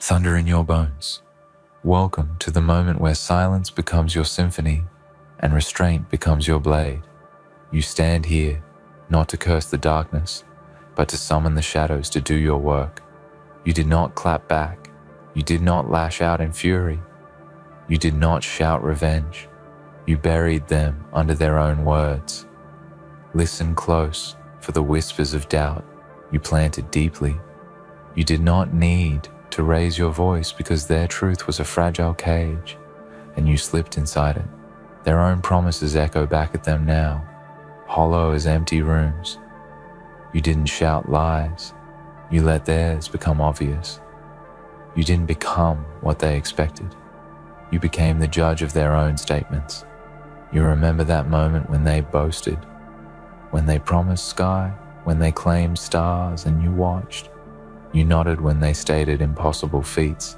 Thunder in your bones. Welcome to the moment where silence becomes your symphony and restraint becomes your blade. You stand here, not to curse the darkness, but to summon the shadows to do your work. You did not clap back. You did not lash out in fury. You did not shout revenge. You buried them under their own words. Listen close for the whispers of doubt you planted deeply. You did not need to raise your voice because their truth was a fragile cage, and you slipped inside it. Their own promises echo back at them now, hollow as empty rooms. You didn't shout lies. You let theirs become obvious. You didn't become what they expected. You became the judge of their own statements. You remember that moment when they boasted, when they promised sky, when they claimed stars, and you watched. You nodded when they stated impossible feats.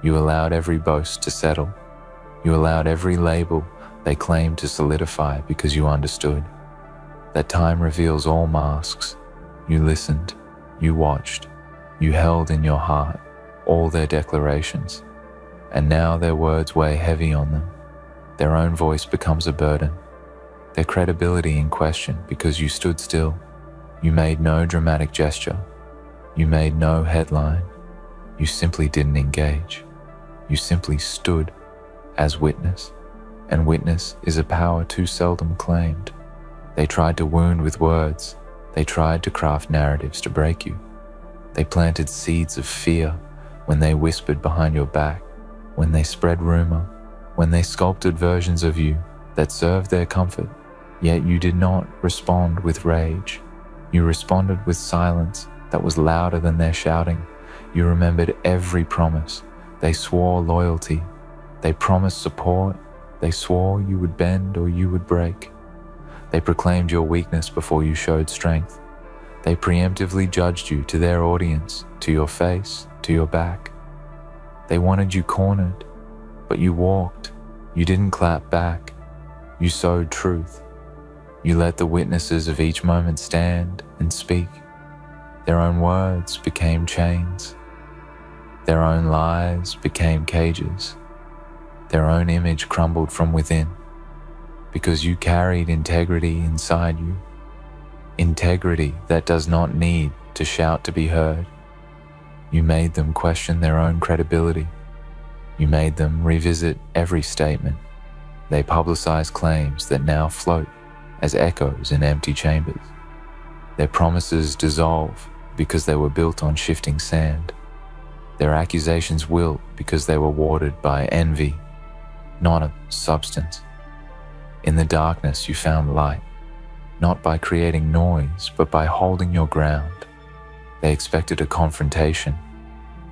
You allowed every boast to settle. You allowed every label they claimed to solidify because you understood that time reveals all masks. You listened, you watched, you held in your heart all their declarations, and now their words weigh heavy on them. Their own voice becomes a burden, their credibility in question because you stood still. You made no dramatic gesture. You made no headline. You simply didn't engage. You simply stood as witness, and witness is a power too seldom claimed. They tried to wound with words. They tried to craft narratives to break you. They planted seeds of fear when they whispered behind your back, when they spread rumor, when they sculpted versions of you that served their comfort. Yet you did not respond with rage. You responded with silence that was louder than their shouting. You remembered every promise. They swore loyalty. They promised support. They swore you would bend or you would break. They proclaimed your weakness before you showed strength. They preemptively judged you to their audience, to your face, to your back. They wanted you cornered, but you walked. You didn't clap back. You sowed truth. You let the witnesses of each moment stand and speak. Their own words became chains. Their own lies became cages. Their own image crumbled from within because you carried integrity inside you. Integrity that does not need to shout to be heard. You made them question their own credibility. You made them revisit every statement. They publicized claims that now float as echoes in empty chambers. Their promises dissolve because they were built on shifting sand. Their accusations wilt because they were watered by envy, not a substance. In the darkness you found light, not by creating noise, but by holding your ground. They expected a confrontation,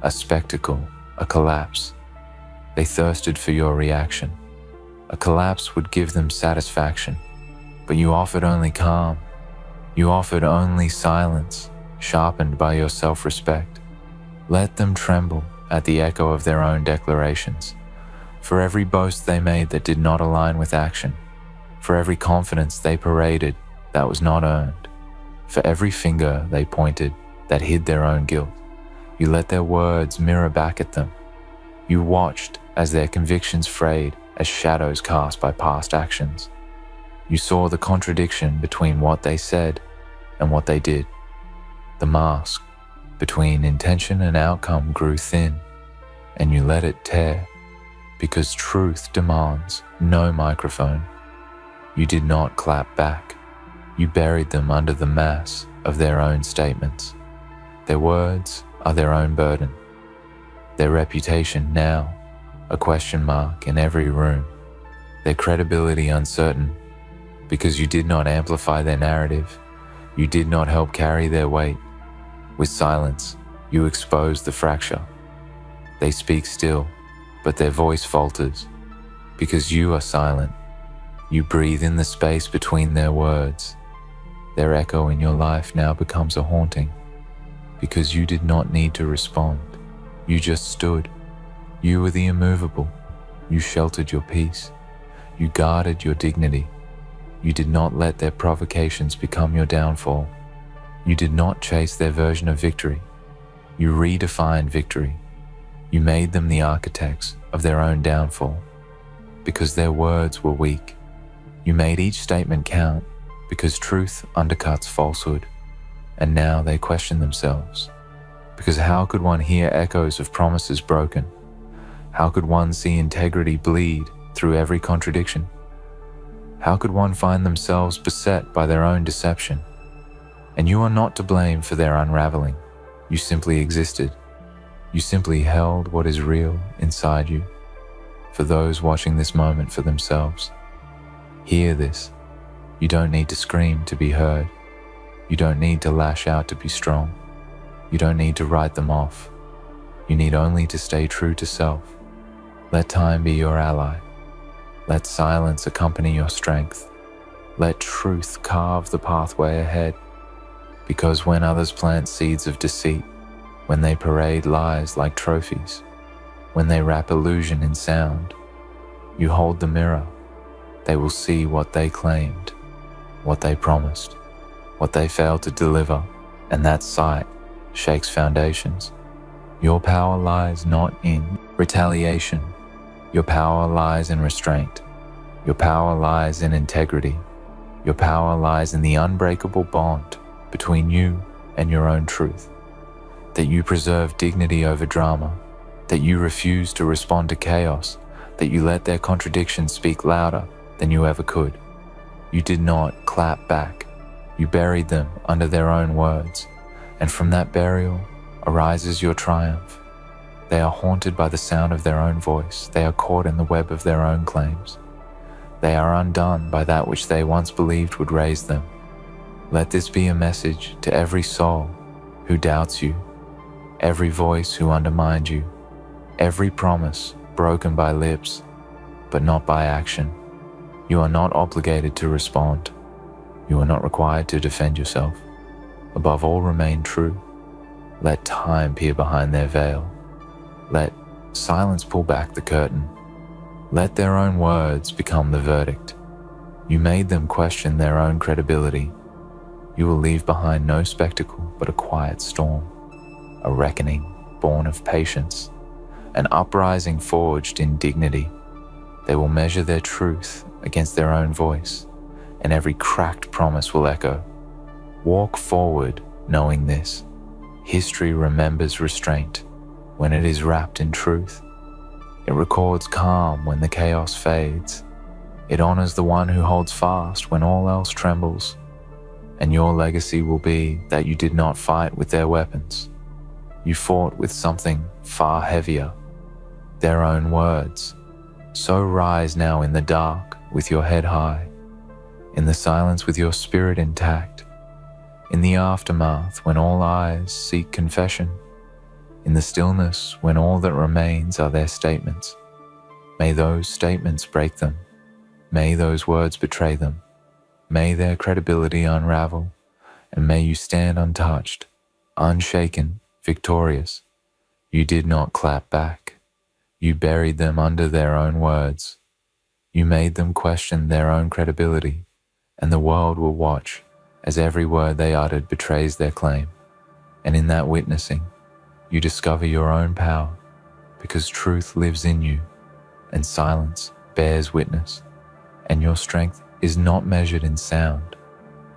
a spectacle, a collapse. They thirsted for your reaction. A collapse would give them satisfaction, but you offered only calm. You offered only silence, sharpened by your self-respect. Let them tremble at the echo of their own declarations. For every boast they made that did not align with action, for every confidence they paraded that was not earned, for every finger they pointed that hid their own guilt, you let their words mirror back at them. You watched as their convictions frayed as shadows cast by past actions. You saw the contradiction between what they said and what they did. The mask between intention and outcome grew thin, and you let it tear, because truth demands no microphone. You did not clap back. You buried them under the mass of their own statements. Their words are their own burden. Their reputation now a question mark in every room. Their credibility uncertain because you did not amplify their narrative. You did not help carry their weight. With silence, you expose the fracture. They speak still, but their voice falters because you are silent. You breathe in the space between their words. Their echo in your life now becomes a haunting because you did not need to respond. You just stood. You were the immovable. You sheltered your peace. You guarded your dignity. You did not let their provocations become your downfall. You did not chase their version of victory. You redefined victory. You made them the architects of their own downfall because their words were weak. You made each statement count because truth undercuts falsehood, and now they question themselves. Because how could one hear echoes of promises broken? How could one see integrity bleed through every contradiction? How could one find themselves beset by their own deception? And you are not to blame for their unraveling. You simply existed. You simply held what is real inside you. For those watching this moment for themselves, hear this. You don't need to scream to be heard. You don't need to lash out to be strong. You don't need to write them off. You need only to stay true to self. Let time be your ally. Let silence accompany your strength. Let truth carve the pathway ahead. Because when others plant seeds of deceit, when they parade lies like trophies, when they wrap illusion in sound, you hold the mirror. They will see what they claimed, what they promised, what they failed to deliver, and that sight shakes foundations. Your power lies not in retaliation. Your power lies in restraint. Your power lies in integrity. Your power lies in the unbreakable bond between you and your own truth. That you preserve dignity over drama. That you refuse to respond to chaos. That you let their contradictions speak louder than you ever could. You did not clap back. You buried them under their own words. And from that burial arises your triumph. They are haunted by the sound of their own voice. They are caught in the web of their own claims. They are undone by that which they once believed would raise them. Let this be a message to every soul who doubts you, every voice who undermined you, every promise broken by lips, but not by action. You are not obligated to respond. You are not required to defend yourself. Above all, remain true. Let time peer behind their veil. Let silence pull back the curtain. Let their own words become the verdict. You made them question their own credibility. You will leave behind no spectacle but a quiet storm, a reckoning born of patience, an uprising forged in dignity. They will measure their truth against their own voice, and every cracked promise will echo. Walk forward knowing this. History remembers restraint when it is wrapped in truth. It records calm when the chaos fades. It honors the one who holds fast when all else trembles. And your legacy will be that you did not fight with their weapons. You fought with something far heavier, their own words. So rise now in the dark with your head high, in the silence with your spirit intact, in the aftermath when all eyes seek confession, in the stillness when all that remains are their statements. May those statements break them. May those words betray them. May their credibility unravel, and may you stand untouched, unshaken, victorious. You did not clap back. You buried them under their own words. You made them question their own credibility, and the world will watch as every word they uttered betrays their claim. And in that witnessing, you discover your own power, because truth lives in you, and silence bears witness, and your strength is not measured in sound,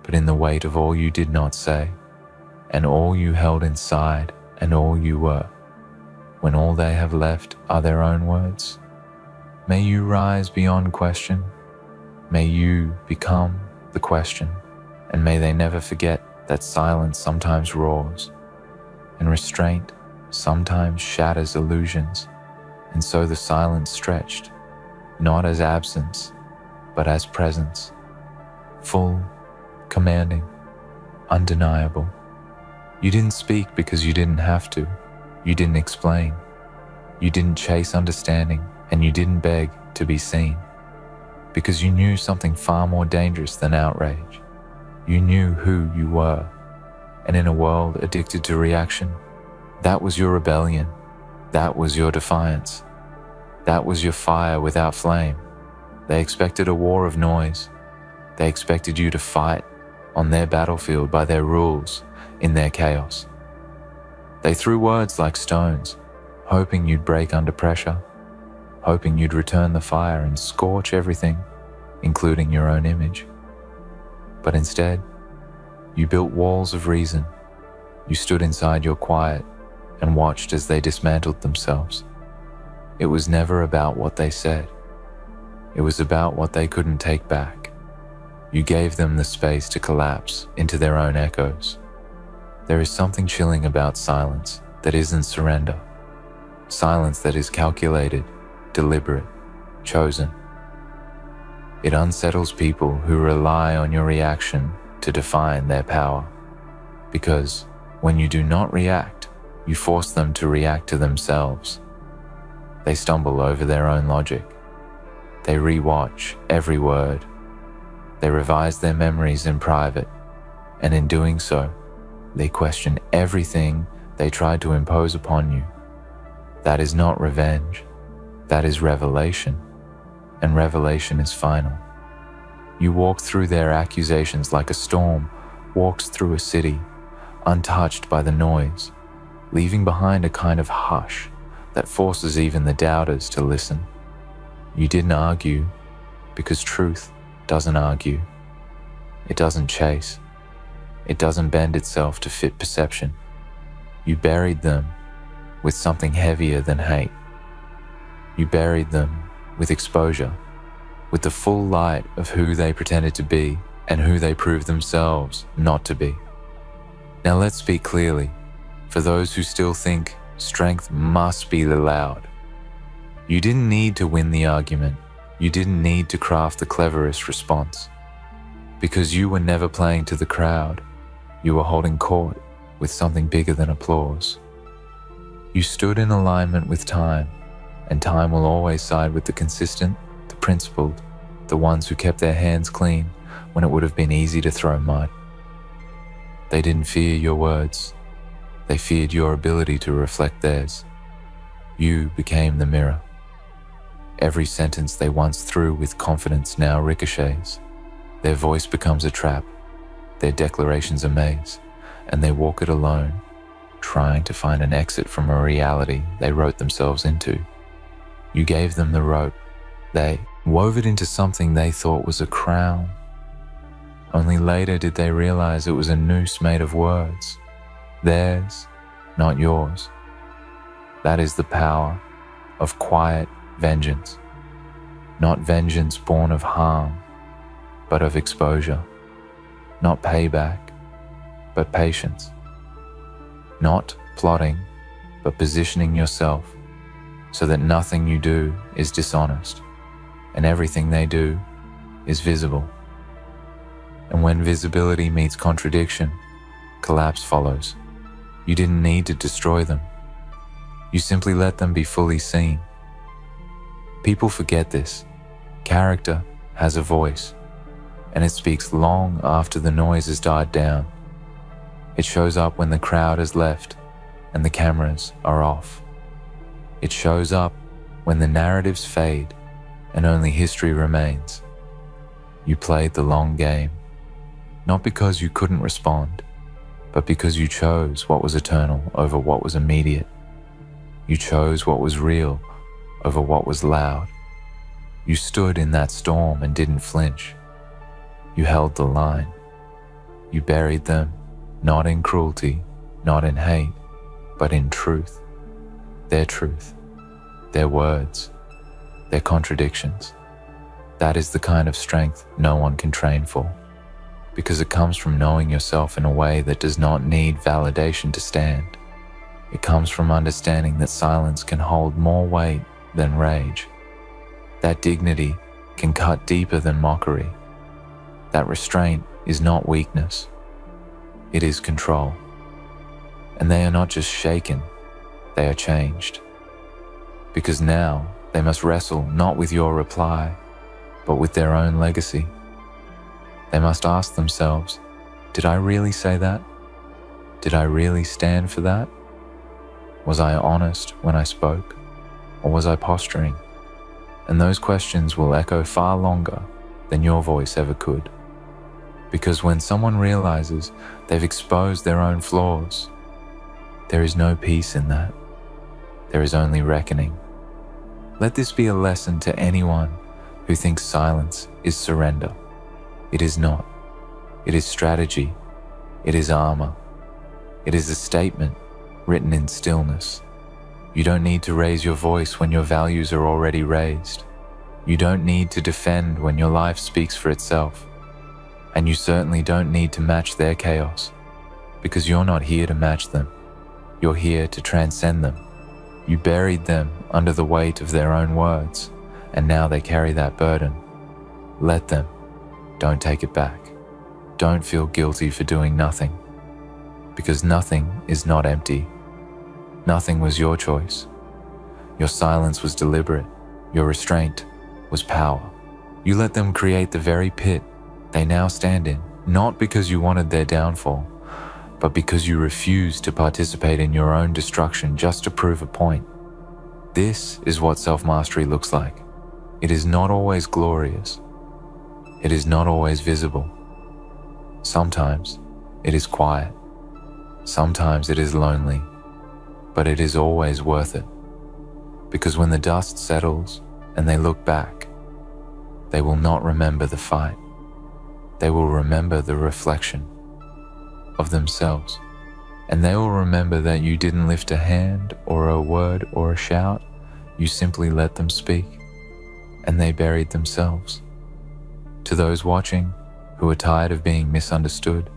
but in the weight of all you did not say, and all you held inside, and all you were, when all they have left are their own words. May you rise beyond question. May you become the question, and may they never forget that silence sometimes roars, and restraint sometimes shatters illusions, and so the silence stretched, not as absence, but as presence, full, commanding, undeniable. You didn't speak because you didn't have to. You didn't explain. You didn't chase understanding, and you didn't beg to be seen, because you knew something far more dangerous than outrage. You knew who you were, and in a world addicted to reaction, that was your rebellion. That was your defiance. That was your fire without flame. They expected a war of noise. They expected you to fight on their battlefield by their rules in their chaos. They threw words like stones, hoping you'd break under pressure, hoping you'd return the fire and scorch everything, including your own image. But instead, you built walls of reason. You stood inside your quiet and watched as they dismantled themselves. It was never about what they said. It was about what they couldn't take back. You gave them the space to collapse into their own echoes. There is something chilling about silence that isn't surrender. Silence that is calculated, deliberate, chosen. It unsettles people who rely on your reaction to define their power. Because when you do not react, you force them to react to themselves. They stumble over their own logic. They rewatch every word. They revise their memories in private, and in doing so, they question everything they tried to impose upon you. That is not revenge. That is revelation, and revelation is final. You walk through their accusations like a storm walks through a city, untouched by the noise, leaving behind a kind of hush that forces even the doubters to listen. You didn't argue, because truth doesn't argue. It doesn't chase. It doesn't bend itself to fit perception. You buried them with something heavier than hate. You buried them with exposure, with the full light of who they pretended to be and who they proved themselves not to be. Now let's speak clearly, for those who still think strength must be loud. You didn't need to win the argument. You didn't need to craft the cleverest response. Because you were never playing to the crowd. You were holding court with something bigger than applause. You stood in alignment with time, and time will always side with the consistent, the principled, the ones who kept their hands clean when it would have been easy to throw mud. They didn't fear your words. They feared your ability to reflect theirs. You became the mirror. Every sentence they once threw with confidence now ricochets. Their voice becomes a trap, their declarations a maze, and they walk it alone, trying to find an exit from a reality they wrote themselves into. You gave them the rope. They wove it into something they thought was a crown. Only later did they realize it was a noose made of words. Theirs, not yours. That is the power of quiet vengeance. Not vengeance born of harm, but of exposure. Not payback, but patience. Not plotting, but positioning yourself so that nothing you do is dishonest and everything they do is visible. And when visibility meets contradiction, collapse follows. You didn't need to destroy them. You simply let them be fully seen. People forget this. Character has a voice, and it speaks long after the noise has died down. It shows up when the crowd has left and the cameras are off. It shows up when the narratives fade and only history remains. You played the long game, not because you couldn't respond, but because you chose what was eternal over what was immediate. You chose what was real over what was loud. You stood in that storm and didn't flinch. You held the line. You buried them, not in cruelty, not in hate, but in truth. Their words, their contradictions. That is the kind of strength no one can train for, because it comes from knowing yourself in a way that does not need validation to stand. It comes from understanding that silence can hold more weight than rage. That dignity can cut deeper than mockery. That restraint is not weakness. It is control. And they are not just shaken, they are changed. Because now they must wrestle not with your reply, but with their own legacy. They must ask themselves, did I really say that? Did I really stand for that? Was I honest when I spoke, or was I posturing? And those questions will echo far longer than your voice ever could. Because when someone realizes they've exposed their own flaws, there is no peace in that. there is only reckoning. Let this be a lesson to anyone who thinks silence is surrender. It is not. It is strategy. It is armor. It is a statement written in stillness. You don't need to raise your voice when your values are already raised. You don't need to defend when your life speaks for itself. And you certainly don't need to match their chaos, because you're not here to match them. You're here to transcend them. You buried them under the weight of their own words, and now they carry that burden. Let them. Don't take it back. Don't feel guilty for doing nothing, because nothing is not empty. Nothing was your choice. Your silence was deliberate. Your restraint was power. You let them create the very pit they now stand in, not because you wanted their downfall, but because you refused to participate in your own destruction just to prove a point. This is what self-mastery looks like. It is not always glorious. It is not always visible. Sometimes it is quiet. Sometimes it is lonely, but it is always worth it. Because when the dust settles and they look back, they will not remember the fight. They will remember the reflection of themselves. And they will remember that you didn't lift a hand or a word or a shout. You simply let them speak, and they buried themselves. To those watching who are tired of being misunderstood,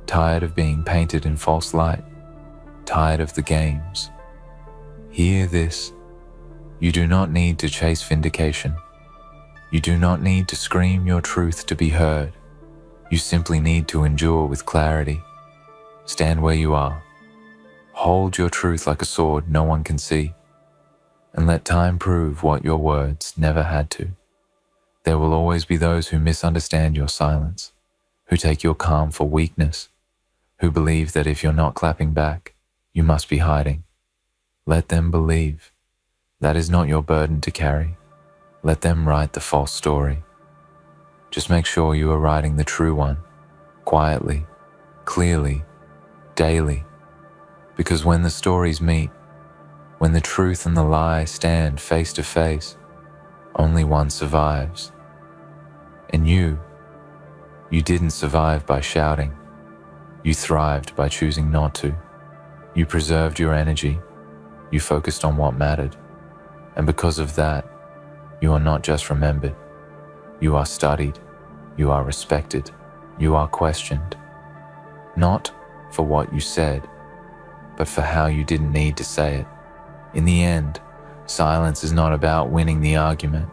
tired of being painted in false light, tired of the games, hear this. You do not need to chase vindication. You do not need to scream your truth to be heard. You simply need to endure with clarity. Stand where you are. Hold your truth like a sword no one can see, and let time prove what your words never had to. There will always be those who misunderstand your silence, who take your calm for weakness, who believe that if you're not clapping back, you must be hiding. Let them believe. That is not your burden to carry. Let them write the false story. Just make sure you are writing the true one, quietly, clearly, daily. Because when the stories meet, when the truth and the lie stand face to face, only one survives. And you didn't survive by shouting. You thrived by choosing not to. You preserved your energy. You focused on what mattered. And because of that, you are not just remembered. You are studied. You are respected. You are questioned. Not for what you said, but for how you didn't need to say it. In the end, silence is not about winning the argument.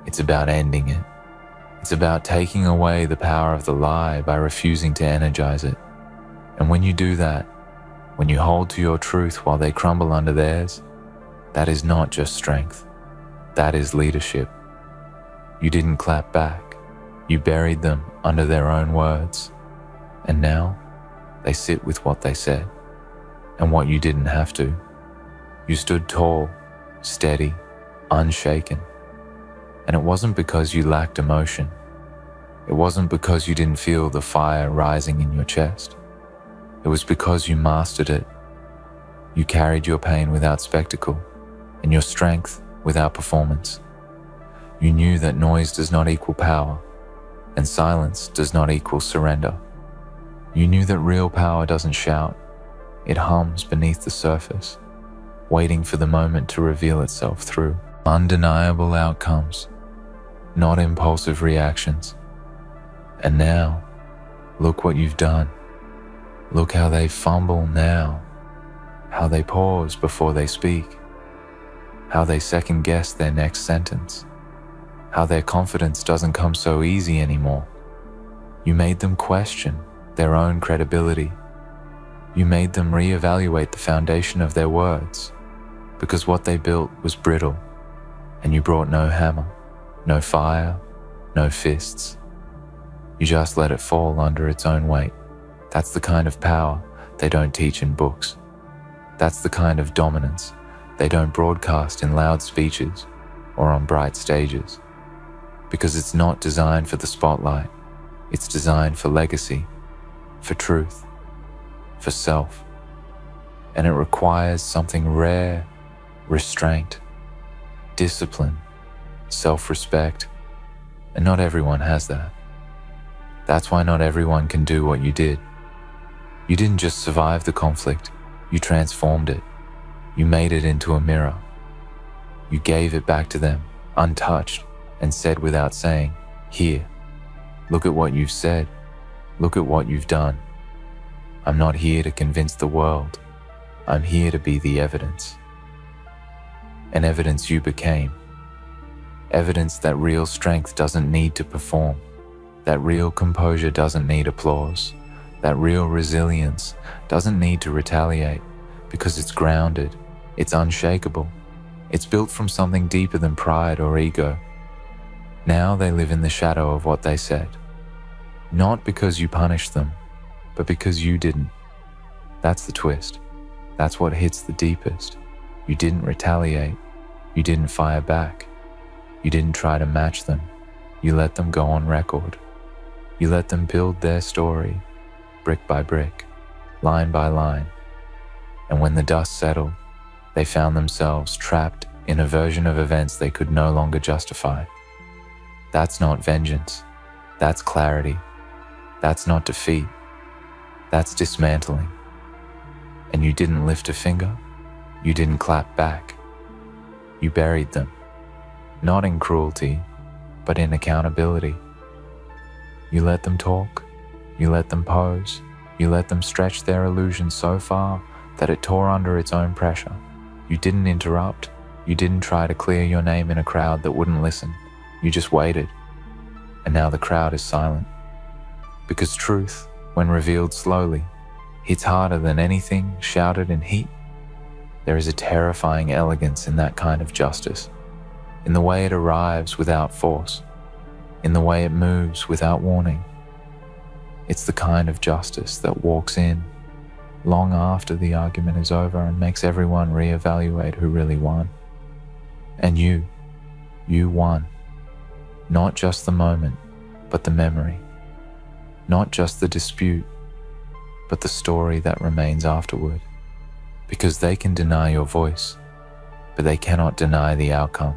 It's about ending it. It's about taking away the power of the lie by refusing to energize it. And when you do that, when you hold to your truth while they crumble under theirs, that is not just strength. That is leadership. You didn't clap back. You buried them under their own words. And now, they sit with what they said, and what you didn't have to. You stood tall, steady, unshaken. And it wasn't because you lacked emotion. It wasn't because you didn't feel the fire rising in your chest. It was because you mastered it. You carried your pain without spectacle, and your strength without performance. You knew that noise does not equal power, and silence does not equal surrender. You knew that real power doesn't shout. It hums beneath the surface, waiting for the moment to reveal itself through undeniable outcomes, not impulsive reactions. And now, look what you've done. Look how they fumble now, how they pause before they speak, how they second guess their next sentence, how their confidence doesn't come so easy anymore. You made them question their own credibility. You made them reevaluate the foundation of their words, because what they built was brittle, and you brought no hammer, no fire, no fists. You just let it fall under its own weight. That's the kind of power they don't teach in books. That's the kind of dominance they don't broadcast in loud speeches or on bright stages. Because it's not designed for the spotlight. It's designed for legacy, for truth, for self. And it requires something rare restraint, discipline, self-respect, and not everyone has that. That's why not everyone can do what you did. You didn't just survive the conflict, you transformed it. You made it into a mirror. You gave it back to them, untouched, and said without saying, "Here, look at what you've said. Look at what you've done. I'm not here to convince the world. I'm here to be the evidence." And evidence you became. Evidence that real strength doesn't need to perform, that real composure doesn't need applause, that real resilience doesn't need to retaliate, because it's grounded, it's unshakable, it's built from something deeper than pride or ego. Now they live in the shadow of what they said, not because you punished them, but because you didn't. That's the twist. That's what hits the deepest. You didn't retaliate. You didn't fire back. You didn't try to match them. You let them go on record. You let them build their story, brick by brick, line by line. And when the dust settled, they found themselves trapped in a version of events they could no longer justify. That's not vengeance. That's clarity. That's not defeat. That's dismantling. And you didn't lift a finger. You didn't clap back. You buried them, not in cruelty, but in accountability. You let them talk. You let them pose. You let them stretch their illusion so far that it tore under its own pressure. You didn't interrupt. You didn't try to clear your name in a crowd that wouldn't listen. You just waited. And now the crowd is silent. Because truth, when revealed slowly, hits harder than anything shouted in heat. There is a terrifying elegance in that kind of justice, in the way it arrives without force, in the way it moves without warning. It's the kind of justice that walks in long after the argument is over and makes everyone reevaluate who really won. And you won. Not just the moment, but the memory. Not just the dispute, but the story that remains afterward. Because they can deny your voice, but they cannot deny the outcome.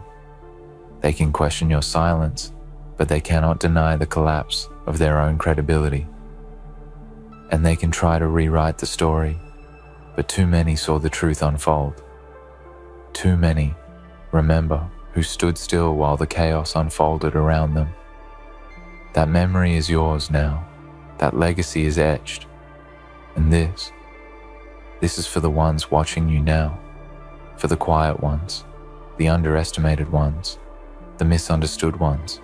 They can question your silence, but they cannot deny the collapse of their own credibility. And they can try to rewrite the story, but too many saw the truth unfold. Too many, remember, who stood still while the chaos unfolded around them. That memory is yours now. That legacy is etched. And this is for the ones watching you now, for the quiet ones, the underestimated ones, the misunderstood ones,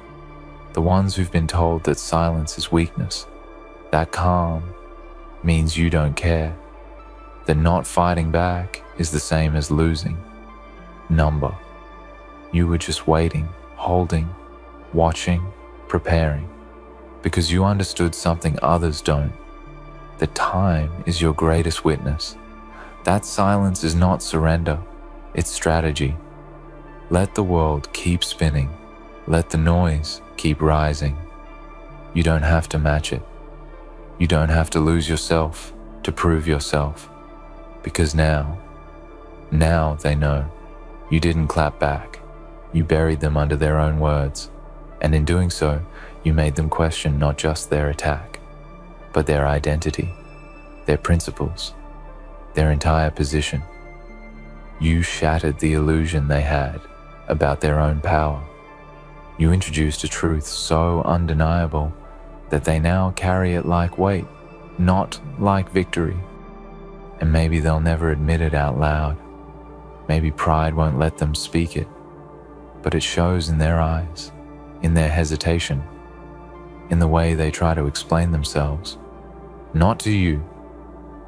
the ones who've been told that silence is weakness, that calm means you don't care, that not fighting back is the same as losing. Number. You were just waiting, holding, watching, preparing, because you understood something others don't, that time is your greatest witness. That silence is not surrender, it's strategy. Let the world keep spinning. Let the noise keep rising. You don't have to match it. You don't have to lose yourself to prove yourself. Because now they know. You didn't clap back. You buried them under their own words. And in doing so, you made them question not just their attack, but their identity, their principles, their entire position. You shattered the illusion they had about their own power. You introduced a truth so undeniable that they now carry it like weight, not like victory. And maybe they'll never admit it out loud. Maybe pride won't let them speak it, but it shows in their eyes, in their hesitation, in the way they try to explain themselves, not to you,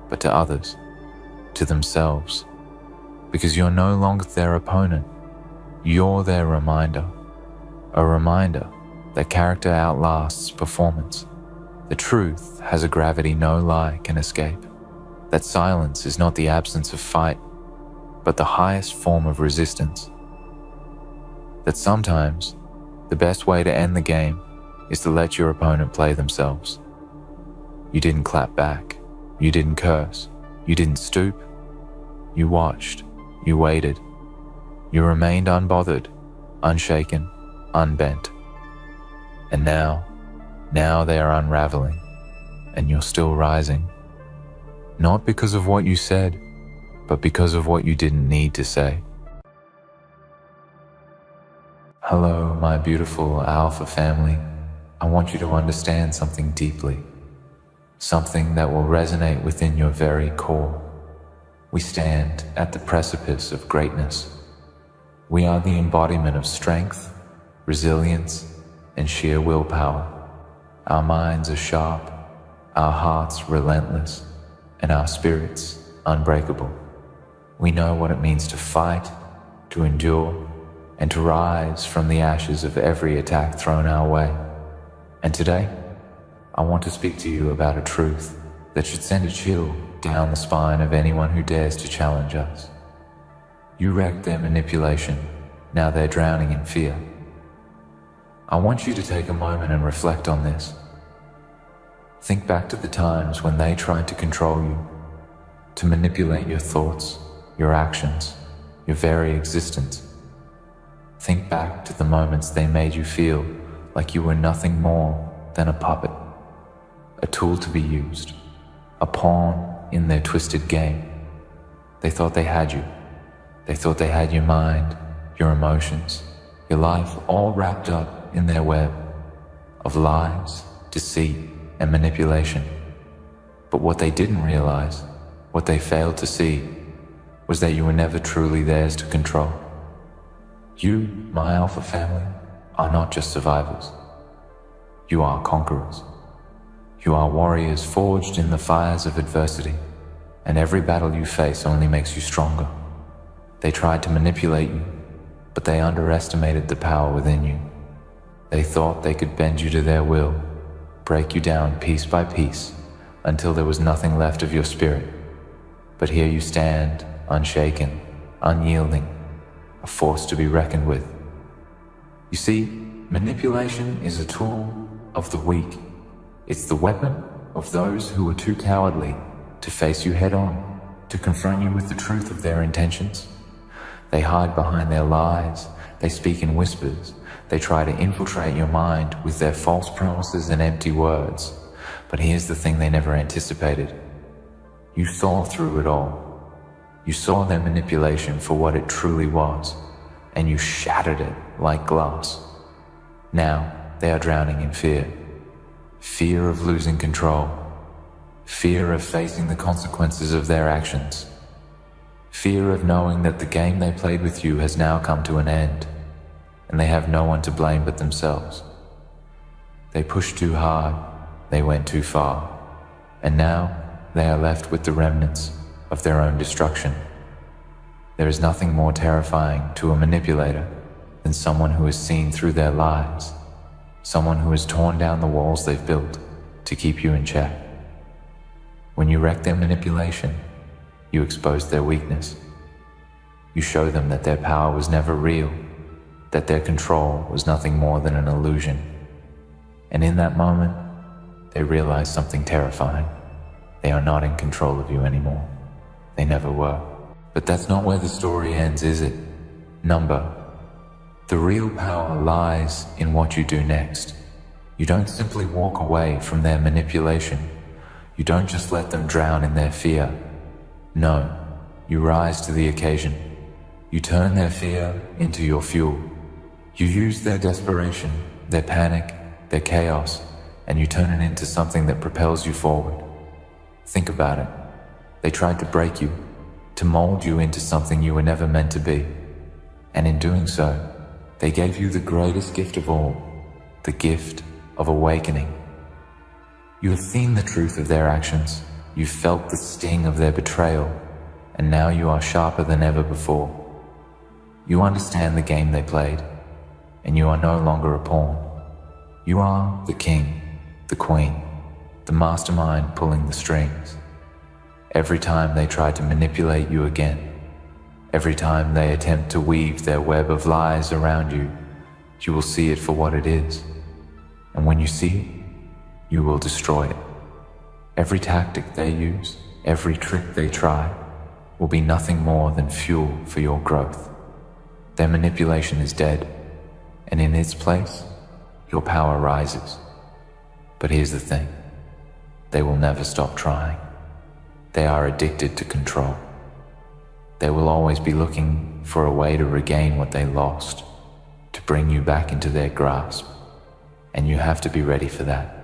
but to others, to themselves, because you're no longer their opponent, you're their reminder, a reminder that character outlasts performance. The truth has a gravity no lie can escape, that silence is not the absence of fight, but the highest form of resistance, that sometimes the best way to end the game is to let your opponent play themselves. You didn't clap back, you didn't curse, you didn't stoop, you watched, you waited, You remained unbothered, unshaken, unbent. And now they are unraveling, and you're still rising. Not because of what you said, but because of what you didn't need to say. Hello, my beautiful Alpha family. I want you to understand something deeply, something that will resonate within your very core. We stand at the precipice of greatness. We are the embodiment of strength, resilience, and sheer willpower. Our minds are sharp, our hearts relentless, and our spirits unbreakable. We know what it means to fight, to endure, and to rise from the ashes of every attack thrown our way. And today, I want to speak to you about a truth that should send a chill down the spine of anyone who dares to challenge us. You wrecked their manipulation, now they're drowning in fear. I want you to take a moment and reflect on this. Think back to the times when they tried to control you, to manipulate your thoughts, your actions, your very existence. Think back to the moments they made you feel like you were nothing more than a puppet, a tool to be used, a pawn in their twisted game. They thought they had you. They thought they had your mind, your emotions, your life all wrapped up in their web of lies, deceit, and manipulation. But what they didn't realize, what they failed to see, was that you were never truly theirs to control. You, my Alpha family, are not just survivors. You are conquerors. You are warriors forged in the fires of adversity, and every battle you face only makes you stronger. They tried to manipulate you, but they underestimated the power within you. They thought they could bend you to their will, break you down piece by piece, until there was nothing left of your spirit. But here you stand, unshaken, unyielding, a force to be reckoned with. You see, manipulation is a tool of the weak. It's the weapon of those who are too cowardly to face you head on, to confront you with the truth of their intentions. They hide behind their lies, they speak in whispers, they try to infiltrate your mind with their false promises and empty words. But here's the thing they never anticipated. You saw through it all. You saw their manipulation for what it truly was, and you shattered it like glass. Now they are drowning in fear. Fear of losing control. Fear of facing the consequences of their actions. Fear of knowing that the game they played with you has now come to an end, and they have no one to blame but themselves. They pushed too hard, they went too far, and now they are left with the remnants of their own destruction. There is nothing more terrifying to a manipulator than someone who has seen through their lies, someone who has torn down the walls they've built to keep you in check. When you wreck their manipulation, you expose their weakness. You show them that their power was never real, that their control was nothing more than an illusion. And in that moment, they realize something terrifying. They are not in control of you anymore. They never were. But that's not where the story ends, is it? Number. The real power lies in what you do next. You don't simply walk away from their manipulation. You don't just let them drown in their fear. No, you rise to the occasion. You turn their fear into your fuel. You use their desperation, their panic, their chaos, and you turn it into something that propels you forward. Think about it. They tried to break you, to mold you into something you were never meant to be. And in doing so, they gave you the greatest gift of all, the gift of awakening. You have seen the truth of their actions, you've felt the sting of their betrayal, and now you are sharper than ever before. You understand the game they played, and you are no longer a pawn. You are the king, the queen, the mastermind pulling the strings. Every time they try to manipulate you again, every time they attempt to weave their web of lies around you, you will see it for what it is. And when you see it, you will destroy it. Every tactic they use, every trick they try, will be nothing more than fuel for your growth. Their manipulation is dead, and in its place, your power rises. But here's the thing, they will never stop trying. They are addicted to control. They will always be looking for a way to regain what they lost, to bring you back into their grasp. And you have to be ready for that.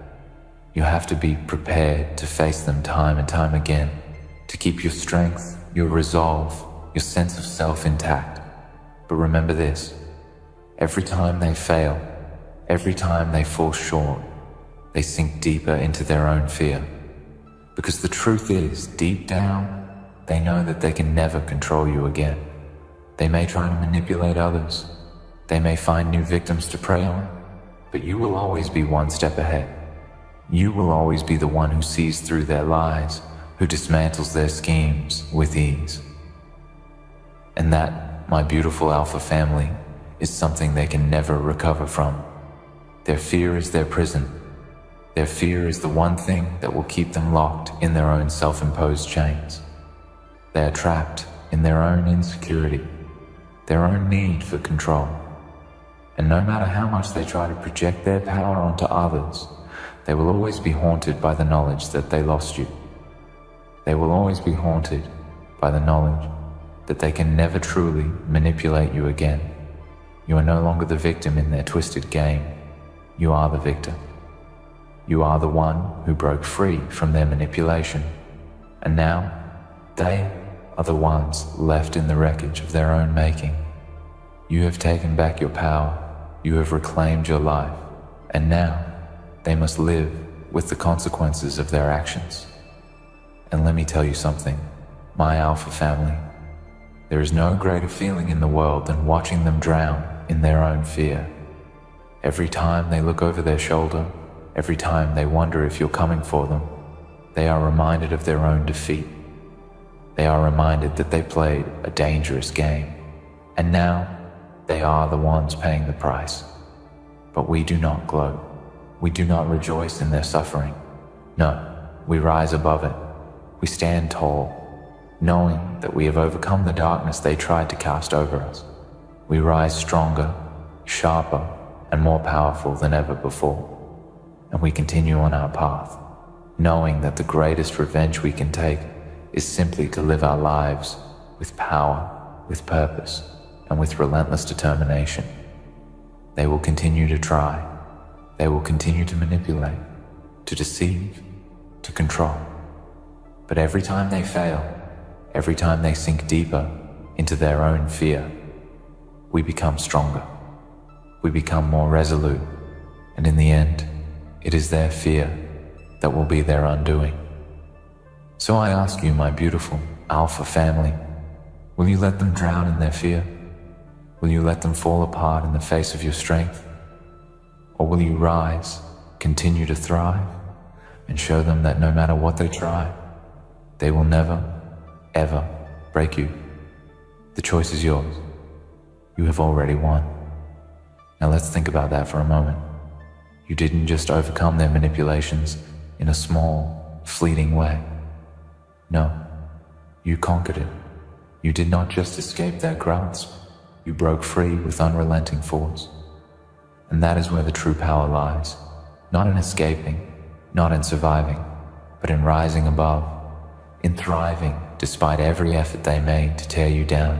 You have to be prepared to face them time and time again, to keep your strength, your resolve, your sense of self intact. But remember this, every time they fail, every time they fall short, they sink deeper into their own fear. Because the truth is, deep down, they know that they can never control you again. They may try to manipulate others. They may find new victims to prey on, but you will always be one step ahead. You will always be the one who sees through their lies, who dismantles their schemes with ease. And that, my beautiful alpha family, is something they can never recover from. Their fear is their prison. Their fear is the one thing that will keep them locked in their own self-imposed chains. They are trapped in their own insecurity, their own need for control. And no matter how much they try to project their power onto others, they will always be haunted by the knowledge that they lost you. They will always be haunted by the knowledge that they can never truly manipulate you again. You are no longer the victim in their twisted game. You are the victor. You are the one who broke free from their manipulation. And now, they are the ones left in the wreckage of their own making. You have taken back your power. You have reclaimed your life. And now, they must live with the consequences of their actions. And let me tell you something, my alpha family. There is no greater feeling in the world than watching them drown in their own fear. Every time they look over their shoulder, every time they wonder if you're coming for them, they are reminded of their own defeat. They are reminded that they played a dangerous game, and now they are the ones paying the price. But we do not gloat. We do not rejoice in their suffering. No, we rise above it. We stand tall, knowing that we have overcome the darkness they tried to cast over us. We rise stronger, sharper, and more powerful than ever before. And we continue on our path, knowing that the greatest revenge we can take is simply to live our lives with power, with purpose, and with relentless determination. They will continue to try. They will continue to manipulate, to deceive, to control. But every time they fail, every time they sink deeper into their own fear, we become stronger. We become more resolute. And in the end, it is their fear that will be their undoing. So I ask you, my beautiful alpha family, will you let them drown in their fear? Will you let them fall apart in the face of your strength? Or will you rise, continue to thrive, and show them that no matter what they try, they will never, ever break you? The choice is yours. You have already won. Now let's think about that for a moment. You didn't just overcome their manipulations in a small, fleeting way. No, you conquered it. You did not just escape their grasp. You broke free with unrelenting force. And that is where the true power lies. Not in escaping, not in surviving, but in rising above, in thriving despite every effort they made to tear you down.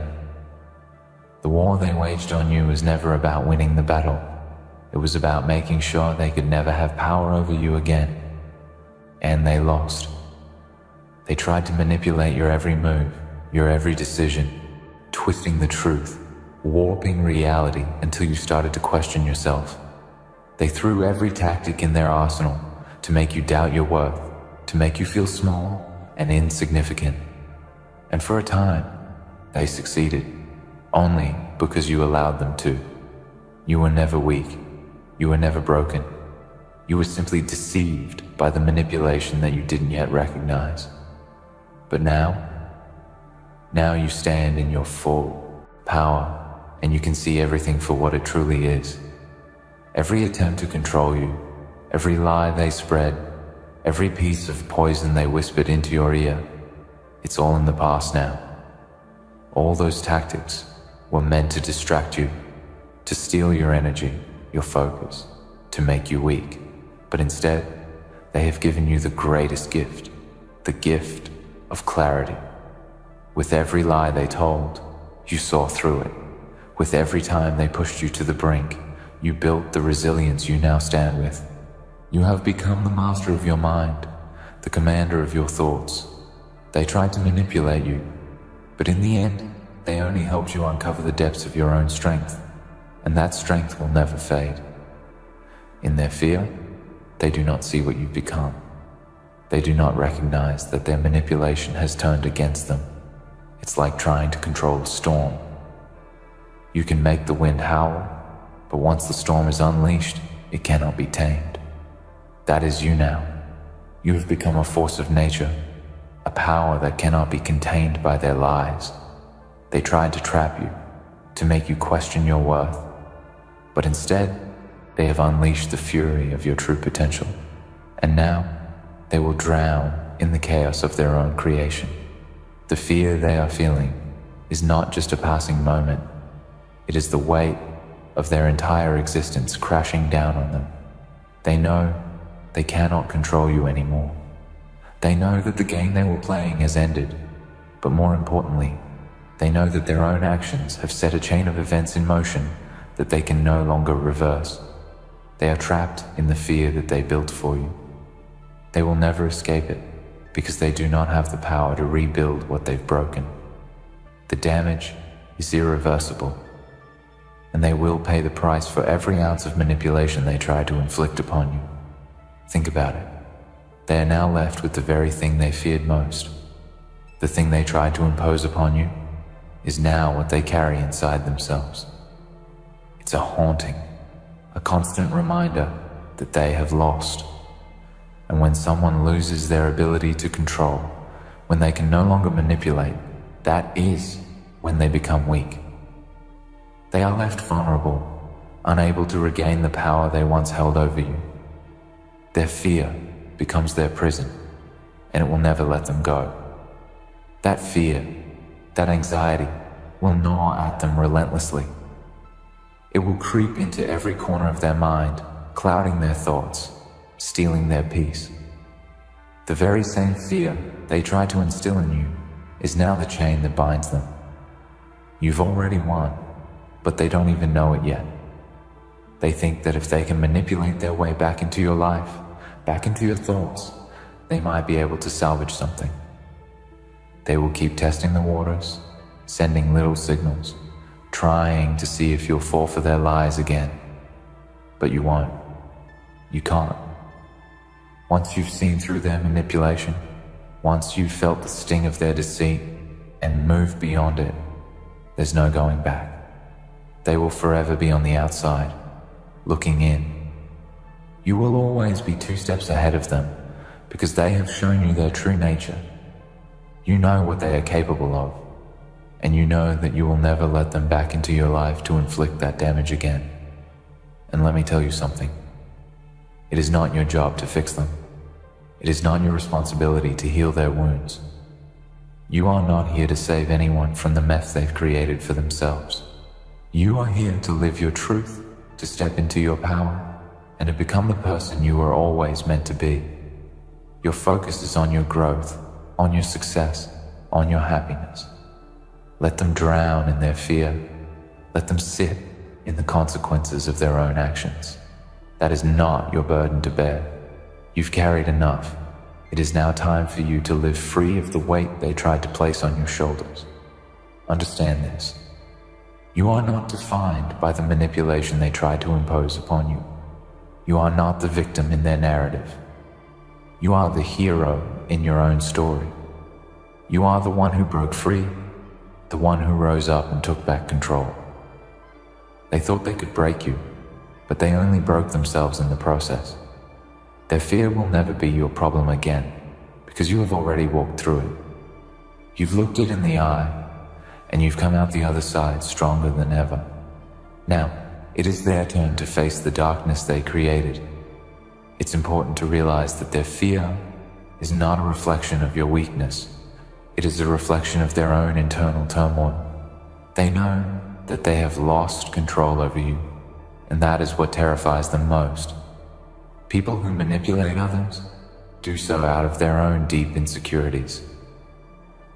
The war they waged on you was never about winning the battle. It was about making sure they could never have power over you again. And they lost. They tried to manipulate your every move, your every decision, twisting the truth, warping reality until you started to question yourself. They threw every tactic in their arsenal to make you doubt your worth, to make you feel small and insignificant. And for a time, they succeeded, only because you allowed them to. You were never weak. You were never broken. You were simply deceived by the manipulation that you didn't yet recognize. But now you stand in your full power, and you can see everything for what it truly is. Every attempt to control you, every lie they spread, every piece of poison they whispered into your ear, it's all in the past now. All those tactics, were meant to distract you, to steal your energy, your focus, to make you weak. But instead, they have given you the greatest gift, the gift of clarity. With every lie they told, you saw through it. With every time they pushed you to the brink, you built the resilience you now stand with. You have become the master of your mind, the commander of your thoughts. They tried to manipulate you, but in the end, they only helped you uncover the depths of your own strength, and that strength will never fade. In their fear, they do not see what you've become. They do not recognize that their manipulation has turned against them. It's like trying to control a storm. You can make the wind howl, but once the storm is unleashed, it cannot be tamed. That is you now. You have become a force of nature, a power that cannot be contained by their lies. They tried to trap you, to make you question your worth, but instead, they have unleashed the fury of your true potential, and now they will drown in the chaos of their own creation. The fear they are feeling is not just a passing moment, it is the weight of their entire existence crashing down on them. They know they cannot control you anymore. They know that the game they were playing has ended, but more importantly, they know that their own actions have set a chain of events in motion that they can no longer reverse. They are trapped in the fear that they built for you. They will never escape it because they do not have the power to rebuild what they've broken. The damage is irreversible, and they will pay the price for every ounce of manipulation they try to inflict upon you. Think about it. They are now left with the very thing they feared most. The thing they tried to impose upon you is now what they carry inside themselves. It's a haunting, a constant reminder that they have lost. And when someone loses their ability to control, when they can no longer manipulate, that is when they become weak. They are left vulnerable, unable to regain the power they once held over you. Their fear becomes their prison, and it will never let them go. That fear, that anxiety, will gnaw at them relentlessly. It will creep into every corner of their mind, clouding their thoughts, stealing their peace. The very same fear they try to instill in you is now the chain that binds them. You've already won, but they don't even know it yet. They think that if they can manipulate their way back into your life, back into your thoughts, they might be able to salvage something. They will keep testing the waters, sending little signals, trying to see if you'll fall for their lies again. But you won't. You can't. Once you've seen through their manipulation, once you've felt the sting of their deceit and moved beyond it, there's no going back. They will forever be on the outside, looking in. You will always be 2 steps ahead of them because they have shown you their true nature. You know what they are capable of, and you know that you will never let them back into your life to inflict that damage again. And let me tell you something. It is not your job to fix them. It is not your responsibility to heal their wounds. You are not here to save anyone from the mess they've created for themselves. You are here to live your truth, to step into your power, and to become the person you were always meant to be. Your focus is on your growth, on your success, on your happiness. Let them drown in their fear. Let them sit in the consequences of their own actions. That is not your burden to bear. You've carried enough. It is now time for you to live free of the weight they tried to place on your shoulders. Understand this. You are not defined by the manipulation they tried to impose upon you. You are not the victim in their narrative. You are the hero in your own story. You are the one who broke free, the one who rose up and took back control. They thought they could break you, but they only broke themselves in the process. Their fear will never be your problem again, because you have already walked through it. You've looked it in the eye, and you've come out the other side stronger than ever. Now, it is their turn to face the darkness they created. It's important to realize that their fear is not a reflection of your weakness. It is a reflection of their own internal turmoil. They know that they have lost control over you, and that is what terrifies them most. People who manipulate others do so out of their own deep insecurities.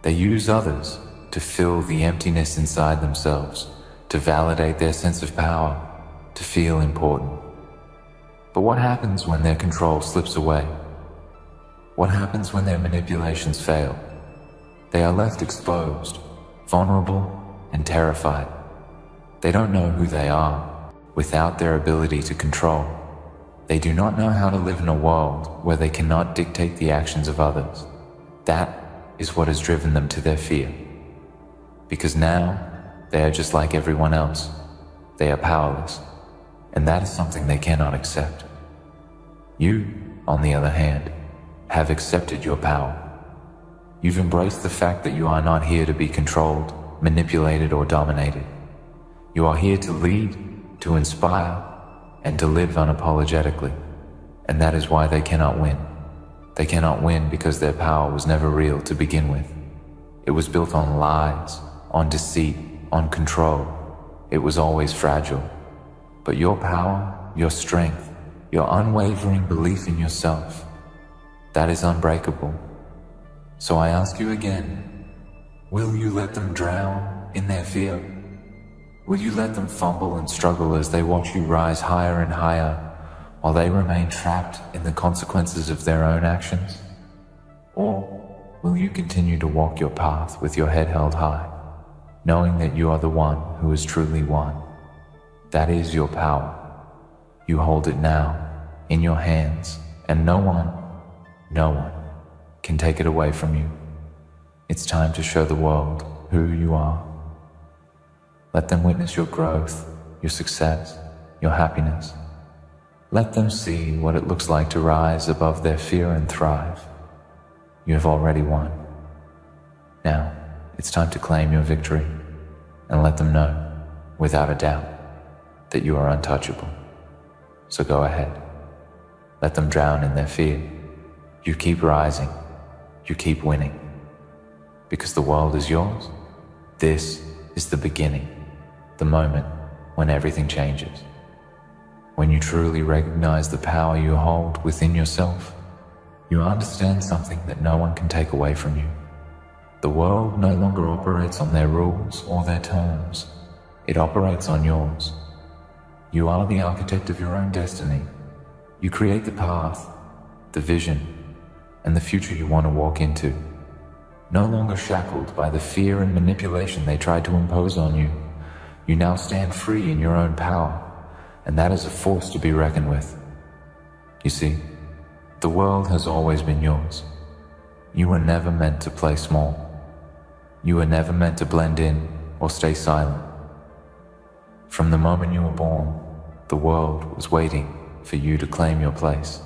They use others to fill the emptiness inside themselves, to validate their sense of power, to feel important. But what happens when their control slips away? What happens when their manipulations fail? They are left exposed, vulnerable, and terrified. They don't know who they are without their ability to control. They do not know how to live in a world where they cannot dictate the actions of others. That is what has driven them to their fear. Because now, they are just like everyone else. They are powerless, and that is something they cannot accept. You, on the other hand, have accepted your power. You've embraced the fact that you are not here to be controlled, manipulated, or dominated. You are here to lead, to inspire, and to live unapologetically. And that is why they cannot win. They cannot win because their power was never real to begin with. It was built on lies, on deceit, on control. It was always fragile. But your power, your strength, your unwavering belief in yourself, that is unbreakable. So I ask you again, will you let them drown in their fear? Will you let them fumble and struggle as they watch you rise higher and higher while they remain trapped in the consequences of their own actions? Or will you continue to walk your path with your head held high, knowing that you are the one who is truly one? That is your power. You hold it now, in your hands, and no one can take it away from you. It's time to show the world who you are. Let them witness your growth, your success, your happiness. Let them see what it looks like to rise above their fear and thrive. You have already won. Now, it's time to claim your victory and let them know, without a doubt, that you are untouchable. So go ahead. Let them drown in their fear. You keep rising. You keep winning. Because the world is yours. This is the beginning, the moment when everything changes. When you truly recognize the power you hold within yourself, you understand something that no one can take away from you. The world no longer operates on their rules or their terms. It operates on yours. You are the architect of your own destiny. You create the path, the vision, and the future you want to walk into. No longer shackled by the fear and manipulation they tried to impose on you, you now stand free in your own power, and that is a force to be reckoned with. You see, the world has always been yours. You were never meant to play small. You were never meant to blend in or stay silent. From the moment you were born, the world was waiting for you to claim your place.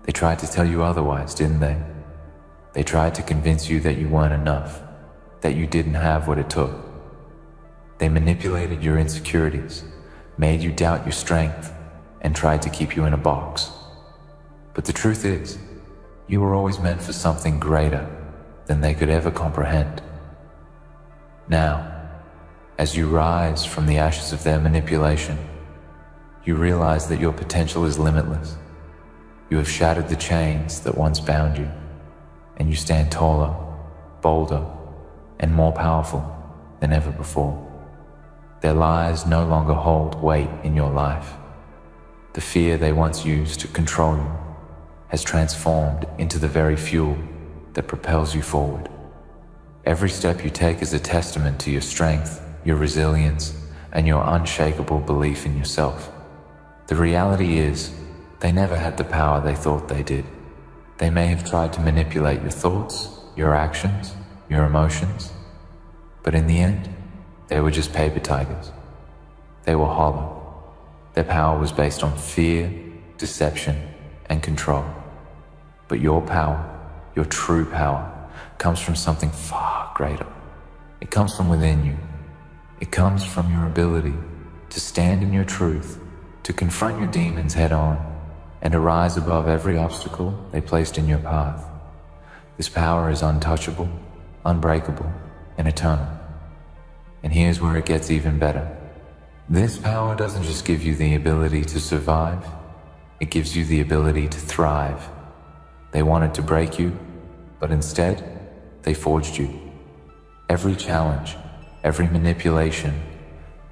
They tried to tell you otherwise, didn't they? They tried to convince you that you weren't enough, that you didn't have what it took. They manipulated your insecurities, made you doubt your strength, and tried to keep you in a box. But the truth is, you were always meant for something greater than they could ever comprehend. Now, as you rise from the ashes of their manipulation, you realize that your potential is limitless. You have shattered the chains that once bound you, and you stand taller, bolder, and more powerful than ever before. Their lies no longer hold weight in your life. The fear they once used to control you has transformed into the very fuel that propels you forward. Every step you take is a testament to your strength, your resilience, and your unshakable belief in yourself. The reality is, they never had the power they thought they did. They may have tried to manipulate your thoughts, your actions, your emotions, but in the end, they were just paper tigers. They were hollow. Their power was based on fear, deception, and control. But your power, your true power, comes from something far greater. It comes from within you. It comes from your ability to stand in your truth, to confront your demons head on, and to rise above every obstacle they placed in your path. This power is untouchable, unbreakable, and eternal. And here's where it gets even better. This power doesn't just give you the ability to survive, it gives you the ability to thrive. They wanted to break you, but instead, they forged you. Every challenge, every manipulation,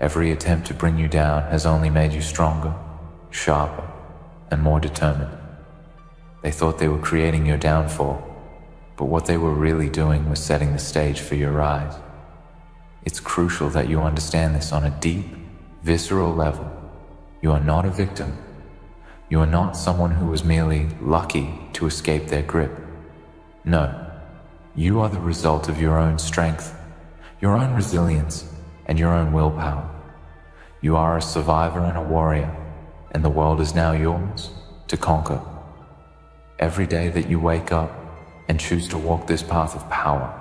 every attempt to bring you down has only made you stronger, sharper, and more determined. They thought they were creating your downfall, but what they were really doing was setting the stage for your rise. It's crucial that you understand this on a deep, visceral level. You are not a victim. You are not someone who was merely lucky to escape their grip. No, you are the result of your own strength, your own resilience, and your own willpower. You are a survivor and a warrior, and the world is now yours to conquer. Every day that you wake up and choose to walk this path of power,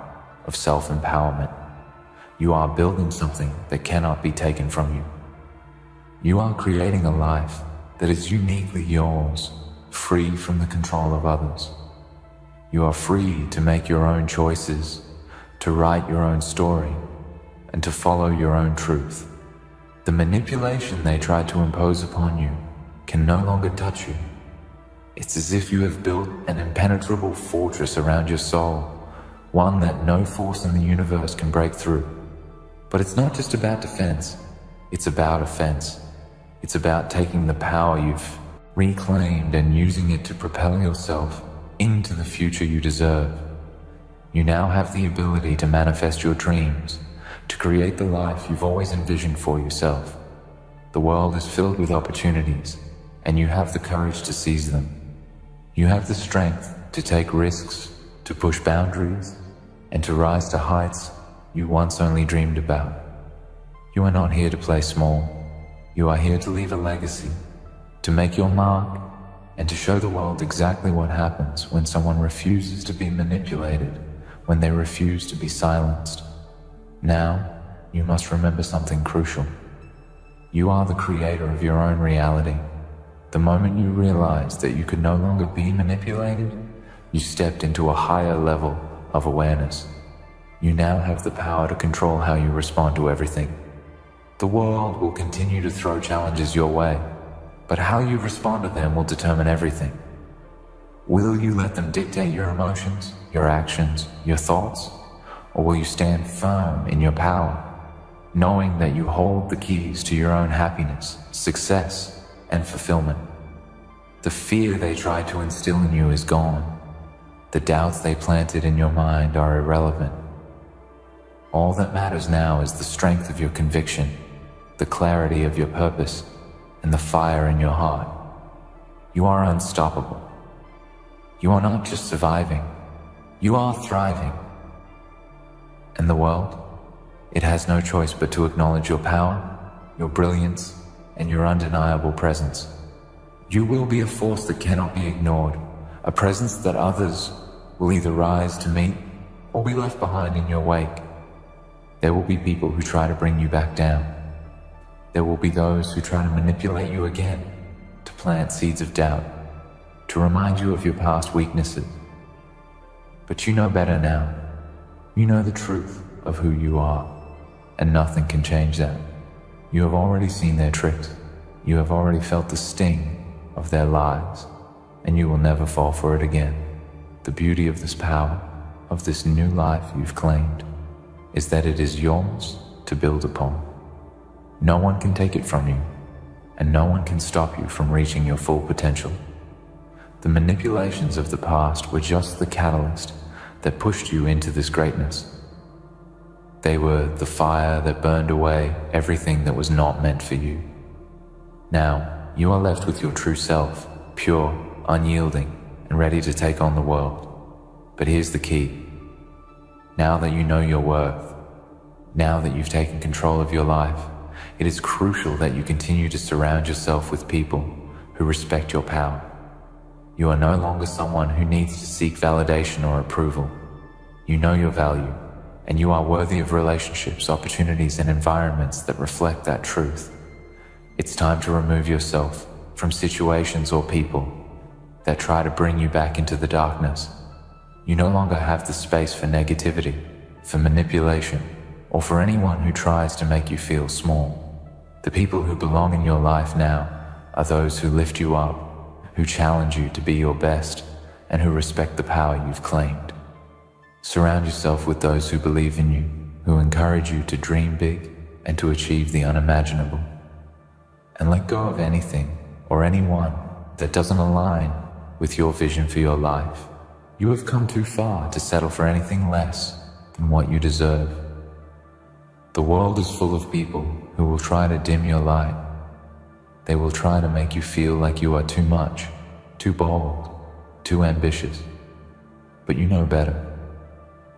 of self-empowerment, you are building something that cannot be taken from you. You are creating a life that is uniquely yours, free from the control of others. You are free to make your own choices, to write your own story, and to follow your own truth. The manipulation they tried to impose upon you can no longer touch you. It's as if you have built an impenetrable fortress around your soul, one that no force in the universe can break through. But it's not just about defense, it's about offense. It's about taking the power you've reclaimed and using it to propel yourself into the future you deserve. You now have the ability to manifest your dreams, to create the life you've always envisioned for yourself. The world is filled with opportunities, and you have the courage to seize them. You have the strength to take risks, to push boundaries, and to rise to heights you once only dreamed about. You are not here to play small. You are here to leave a legacy, to make your mark, and to show the world exactly what happens when someone refuses to be manipulated, when they refuse to be silenced. Now, you must remember something crucial. You are the creator of your own reality. The moment you realized that you could no longer be manipulated, you stepped into a higher level of awareness. You now have the power to control how you respond to everything. The world will continue to throw challenges your way, but how you respond to them will determine everything. Will you let them dictate your emotions, your actions, your thoughts? Or will you stand firm in your power, knowing that you hold the keys to your own happiness, success, and fulfillment? The fear they tried to instill in you is gone. The doubts they planted in your mind are irrelevant. All that matters now is the strength of your conviction, the clarity of your purpose, and the fire in your heart. You are unstoppable. You are not just surviving, you are thriving. And the world, it has no choice but to acknowledge your power, your brilliance, and your undeniable presence. You will be a force that cannot be ignored, a presence that others will either rise to meet or be left behind in your wake. There will be people who try to bring you back down. There will be those who try to manipulate you again, to plant seeds of doubt, to remind you of your past weaknesses. But you know better now. You know the truth of who you are, and nothing can change that. You have already seen their tricks. You have already felt the sting of their lies, and you will never fall for it again. The beauty of this power, of this new life you've claimed, is that it is yours to build upon. No one can take it from you, and no one can stop you from reaching your full potential. The manipulations of the past were just the catalyst that pushed you into this greatness. They were the fire that burned away everything that was not meant for you. Now, you are left with your true self, pure, unyielding, and ready to take on the world. But here's the key. Now that you know your worth, now that you've taken control of your life, it is crucial that you continue to surround yourself with people who respect your power. You are no longer someone who needs to seek validation or approval. You know your value, and you are worthy of relationships, opportunities, and environments that reflect that truth. It's time to remove yourself from situations or people that try to bring you back into the darkness. You no longer have the space for negativity, for manipulation, or for anyone who tries to make you feel small. The people who belong in your life now are those who lift you up, who challenge you to be your best, and who respect the power you've claimed. Surround yourself with those who believe in you, who encourage you to dream big and to achieve the unimaginable. And let go of anything or anyone that doesn't align with your vision for your life. You have come too far to settle for anything less than what you deserve. The world is full of people who will try to dim your light. They will try to make you feel like you are too much, too bold, too ambitious. But you know better.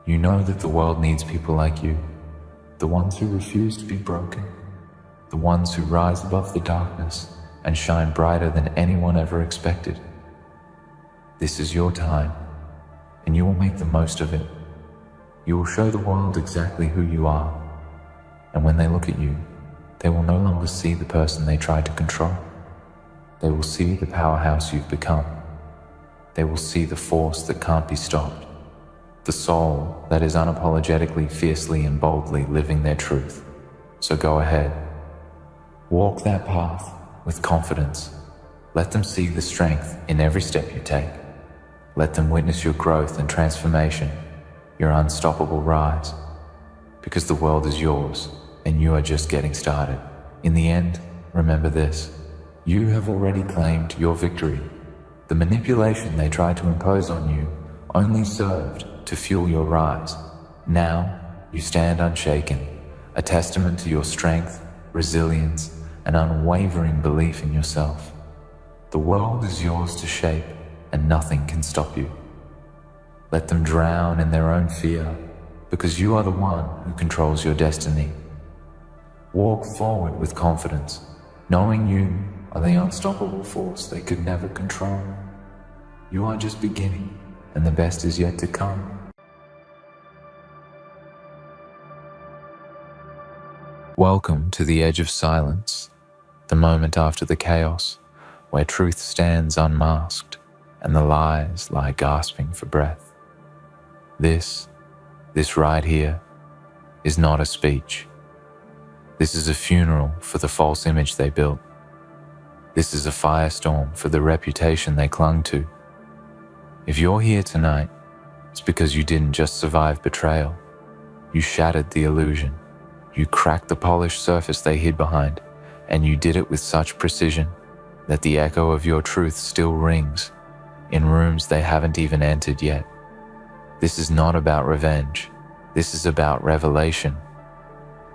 You know that the world needs people like you, the ones who refuse to be broken, the ones who rise above the darkness and shine brighter than anyone ever expected. This is your time, and you will make the most of it. You will show the world exactly who you are, and when they look at you, they will no longer see the person they tried to control. They will see the powerhouse you've become. They will see the force that can't be stopped, the soul that is unapologetically, fiercely, and boldly living their truth. So go ahead. Walk that path with confidence. Let them see the strength in every step you take. Let them witness your growth and transformation, your unstoppable rise. Because the world is yours, and you are just getting started. In the end, remember this: you have already claimed your victory. The manipulation they tried to impose on you only served to fuel your rise. Now, you stand unshaken, a testament to your strength, resilience, and unwavering belief in yourself. The world is yours to shape, and nothing can stop you. Let them drown in their own fear, because you are the one who controls your destiny. Walk forward with confidence, knowing you are the unstoppable force they could never control. You are just beginning, and the best is yet to come. Welcome to the edge of silence, the moment after the chaos, where truth stands unmasked and the lies lie gasping for breath. This right here, is not a speech. This is a funeral for the false image they built. This is a firestorm for the reputation they clung to. If you're here tonight, it's because you didn't just survive betrayal. You shattered the illusion. You cracked the polished surface they hid behind, and you did it with such precision that the echo of your truth still rings in rooms they haven't even entered yet. This is not about revenge. This is about revelation.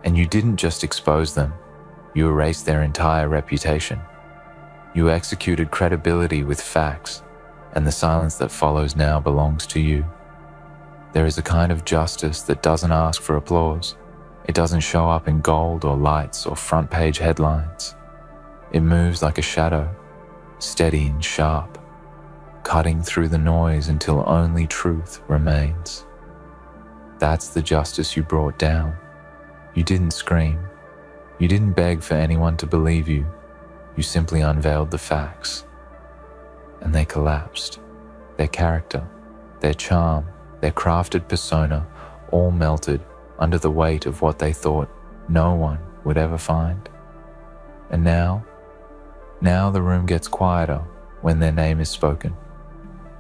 And you didn't just expose them, you erased their entire reputation. You executed credibility with facts, and the silence that follows now belongs to you. There is a kind of justice that doesn't ask for applause. It doesn't show up in gold or lights or front-page headlines. It moves like a shadow, steady and sharp, cutting through the noise until only truth remains. That's the justice you brought down. You didn't scream. You didn't beg for anyone to believe you. You simply unveiled the facts. And they collapsed. Their character, their charm, their crafted persona all melted under the weight of what they thought no one would ever find. And now the room gets quieter when their name is spoken.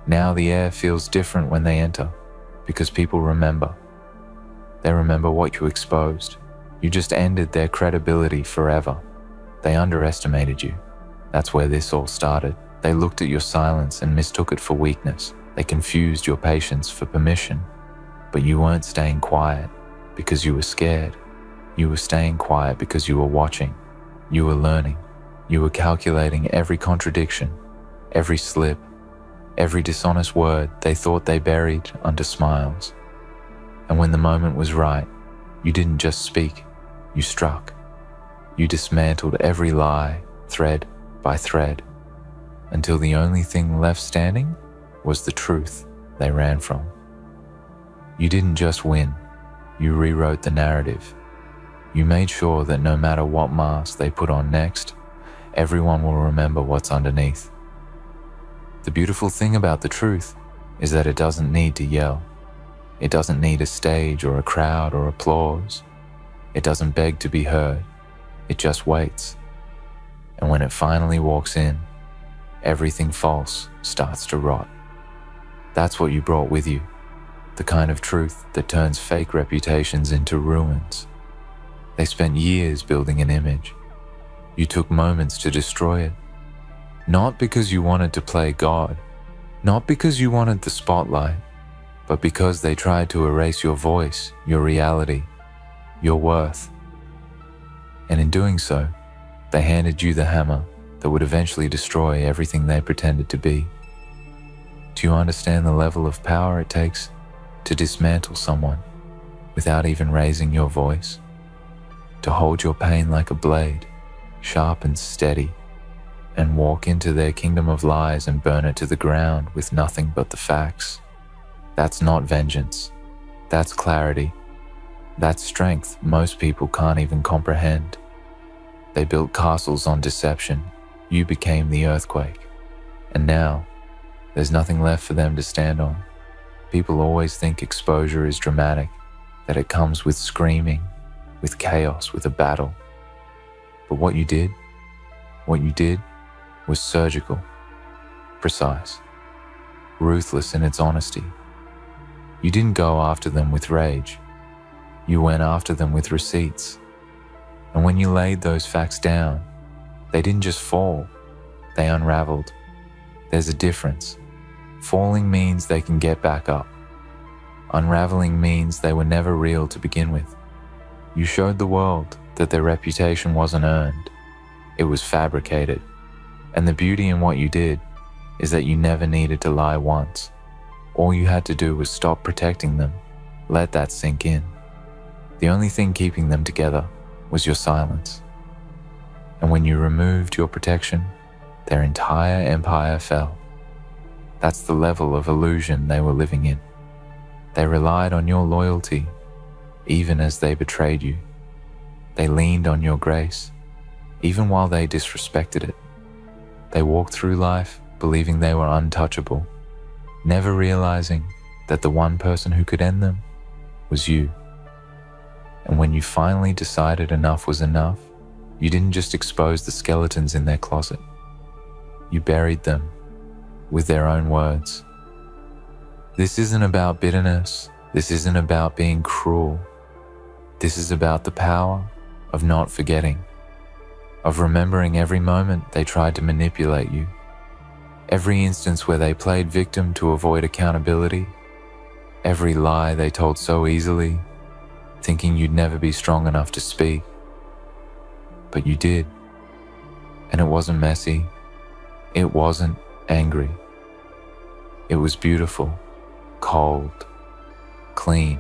Now the air feels different when they enter, because people remember. They remember what you exposed. You just ended their credibility forever. They underestimated you. That's where this all started. They looked at your silence and mistook it for weakness. They confused your patience for permission. But you weren't staying quiet because you were scared. You were staying quiet because you were watching. You were learning. You were calculating every contradiction, every slip, every dishonest word they thought they buried under smiles. And when the moment was right, you didn't just speak, you struck. You dismantled every lie, thread by thread, until the only thing left standing was the truth they ran from. You didn't just win, you rewrote the narrative. You made sure that no matter what mask they put on next, everyone will remember what's underneath. The beautiful thing about the truth is that it doesn't need to yell. It doesn't need a stage or a crowd or applause. It doesn't beg to be heard, it just waits. And when it finally walks in, everything false starts to rot. That's what you brought with you, the kind of truth that turns fake reputations into ruins. They spent years building an image. You took moments to destroy it. Not because you wanted to play God, not because you wanted the spotlight, but because they tried to erase your voice, your reality, your worth. And in doing so, they handed you the hammer that would eventually destroy everything they pretended to be. Do you understand the level of power it takes to dismantle someone without even raising your voice? To hold your pain like a blade, sharp and steady, and walk into their kingdom of lies and burn it to the ground with nothing but the facts. That's not vengeance. That's clarity. That's strength most people can't even comprehend. They built castles on deception. You became the earthquake. And now, there's nothing left for them to stand on. People always think exposure is dramatic, that it comes with screaming, with chaos, with a battle. But what you did was surgical, precise, ruthless in its honesty. You didn't go after them with rage. You went after them with receipts. And when you laid those facts down, they didn't just fall, they unraveled. There's a difference. Falling means they can get back up. Unraveling means they were never real to begin with. You showed the world that their reputation wasn't earned. It was fabricated. And the beauty in what you did is that you never needed to lie once. All you had to do was stop protecting them. Let that sink in. The only thing keeping them together was your silence. And when you removed your protection, their entire empire fell. That's the level of illusion they were living in. They relied on your loyalty, even as they betrayed you. They leaned on your grace, even while they disrespected it. They walked through life believing they were untouchable, never realizing that the one person who could end them was you. And when you finally decided enough was enough, you didn't just expose the skeletons in their closet. You buried them with their own words. This isn't about bitterness. This isn't about being cruel. This is about the power of not forgetting, of remembering every moment they tried to manipulate you, every instance where they played victim to avoid accountability, every lie they told so easily, thinking you'd never be strong enough to speak. But you did. And it wasn't messy. It wasn't angry. It was beautiful, cold, clean.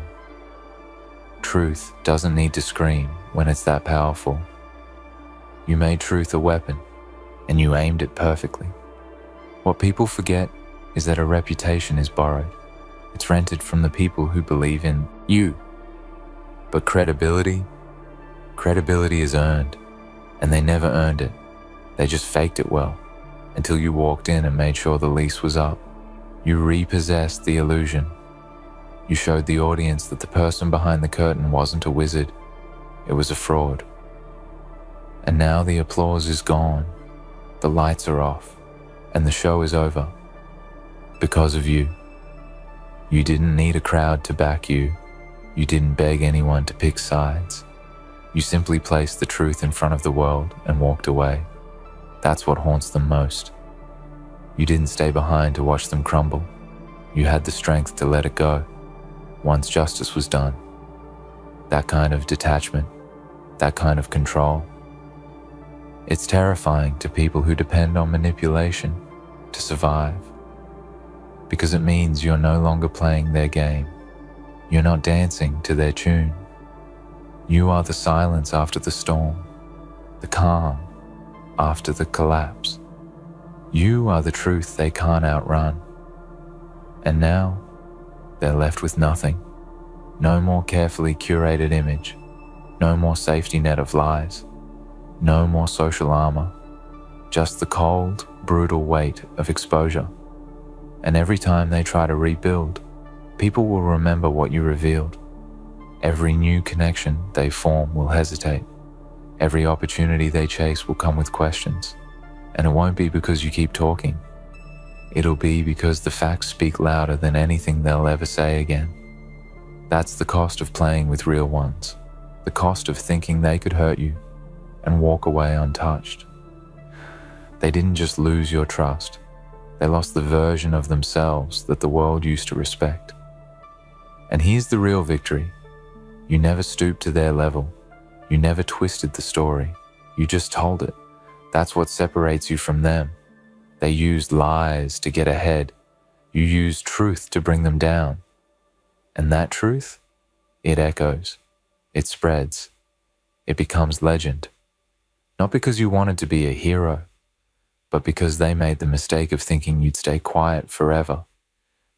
Truth doesn't need to scream when it's that powerful. You made truth a weapon, and you aimed it perfectly. What people forget is that a reputation is borrowed. It's rented from the people who believe in you. But credibility is earned, and they never earned it. They just faked it well, until you walked in and made sure the lease was up. You repossessed the illusion. You showed the audience that the person behind the curtain wasn't a wizard, it was a fraud. And now the applause is gone, the lights are off, and the show is over. Because of you. You didn't need a crowd to back you. You didn't beg anyone to pick sides. You simply placed the truth in front of the world and walked away. That's what haunts them most. You didn't stay behind to watch them crumble. You had the strength to let it go once justice was done. That kind of detachment, that kind of control. It's terrifying to people who depend on manipulation to survive, because it means you're no longer playing their game. You're not dancing to their tune. You are the silence after the storm, the calm after the collapse. You are the truth they can't outrun. And now, they're left with nothing. No more carefully curated image. No more safety net of lies. No more social armor. Just the cold, brutal weight of exposure. And every time they try to rebuild, people will remember what you revealed. Every new connection they form will hesitate. Every opportunity they chase will come with questions. And it won't be because you keep talking. It'll be because the facts speak louder than anything they'll ever say again. That's the cost of playing with real ones, the cost of thinking they could hurt you and walk away untouched. They didn't just lose your trust, they lost the version of themselves that the world used to respect. And here's the real victory. You never stooped to their level. You never twisted the story. You just told it. That's what separates you from them. They used lies to get ahead. You used truth to bring them down. And that truth, it echoes. It spreads. It becomes legend. Not because you wanted to be a hero, but because they made the mistake of thinking you'd stay quiet forever.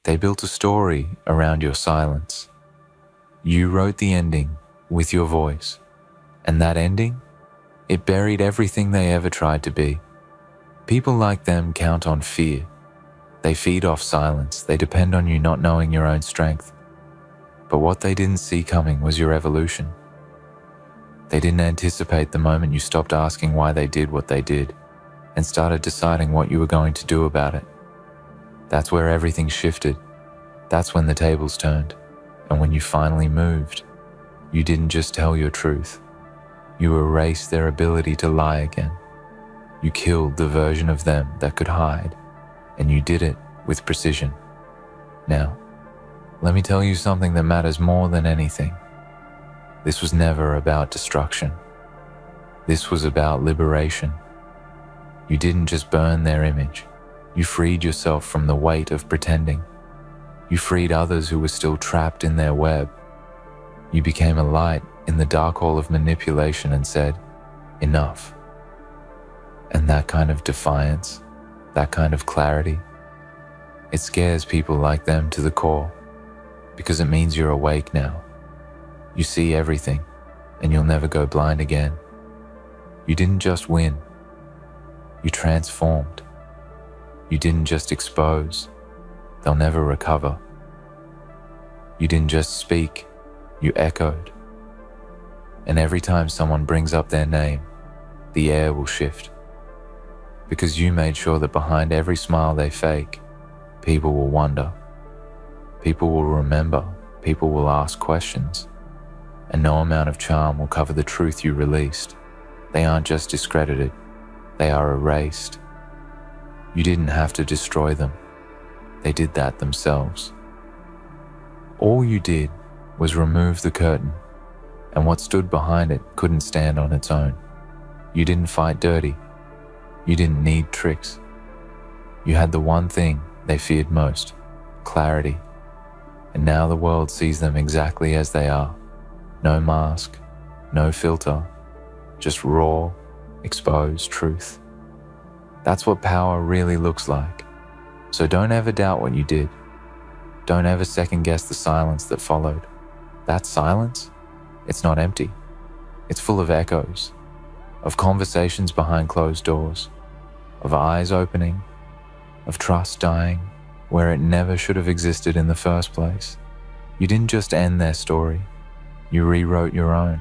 They built a story around your silence. You wrote the ending with your voice. And that ending, it buried everything they ever tried to be. People like them count on fear. They feed off silence. They depend on you not knowing your own strength. But what they didn't see coming was your evolution. They didn't anticipate the moment you stopped asking why they did what they did and started deciding what you were going to do about it. That's where everything shifted. That's when the tables turned. And when you finally moved, you didn't just tell your truth. You erased their ability to lie again. You killed the version of them that could hide, and you did it with precision. Now, let me tell you something that matters more than anything. This was never about destruction. This was about liberation. You didn't just burn their image. You freed yourself from the weight of pretending. You freed others who were still trapped in their web. You became a light in the dark hole of manipulation and said, enough. And that kind of defiance, that kind of clarity, it scares people like them to the core, because it means you're awake now. You see everything, and you'll never go blind again. You didn't just win. You transformed. You didn't just expose. They'll never recover. You didn't just speak. You echoed. And every time someone brings up their name, the air will shift. Because you made sure that behind every smile they fake, people will wonder. People will remember. People will ask questions. And no amount of charm will cover the truth you released. They aren't just discredited. They are erased. You didn't have to destroy them. They did that themselves. All you did was remove the curtain, and what stood behind it couldn't stand on its own. You didn't fight dirty. You didn't need tricks. You had the one thing they feared most, clarity. And now the world sees them exactly as they are. No mask, no filter, just raw, exposed truth. That's what power really looks like. So don't ever doubt what you did. Don't ever second guess the silence that followed. That silence, it's not empty. It's full of echoes, of conversations behind closed doors, of eyes opening, of trust dying where it never should have existed in the first place. You didn't just end their story, you rewrote your own.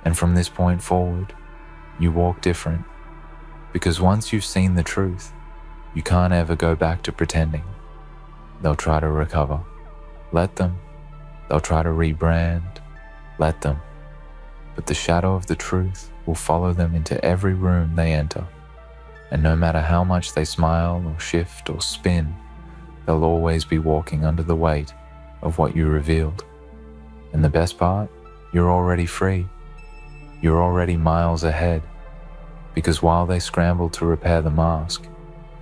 And from this point forward, you walk different, because once you've seen the truth, you can't ever go back to pretending. They'll try to recover. Let them. They'll try to rebrand. Let them. But the shadow of the truth will follow them into every room they enter. And no matter how much they smile or shift or spin, they'll always be walking under the weight of what you revealed. And the best part, you're already free. You're already miles ahead. Because while they scramble to repair the mask,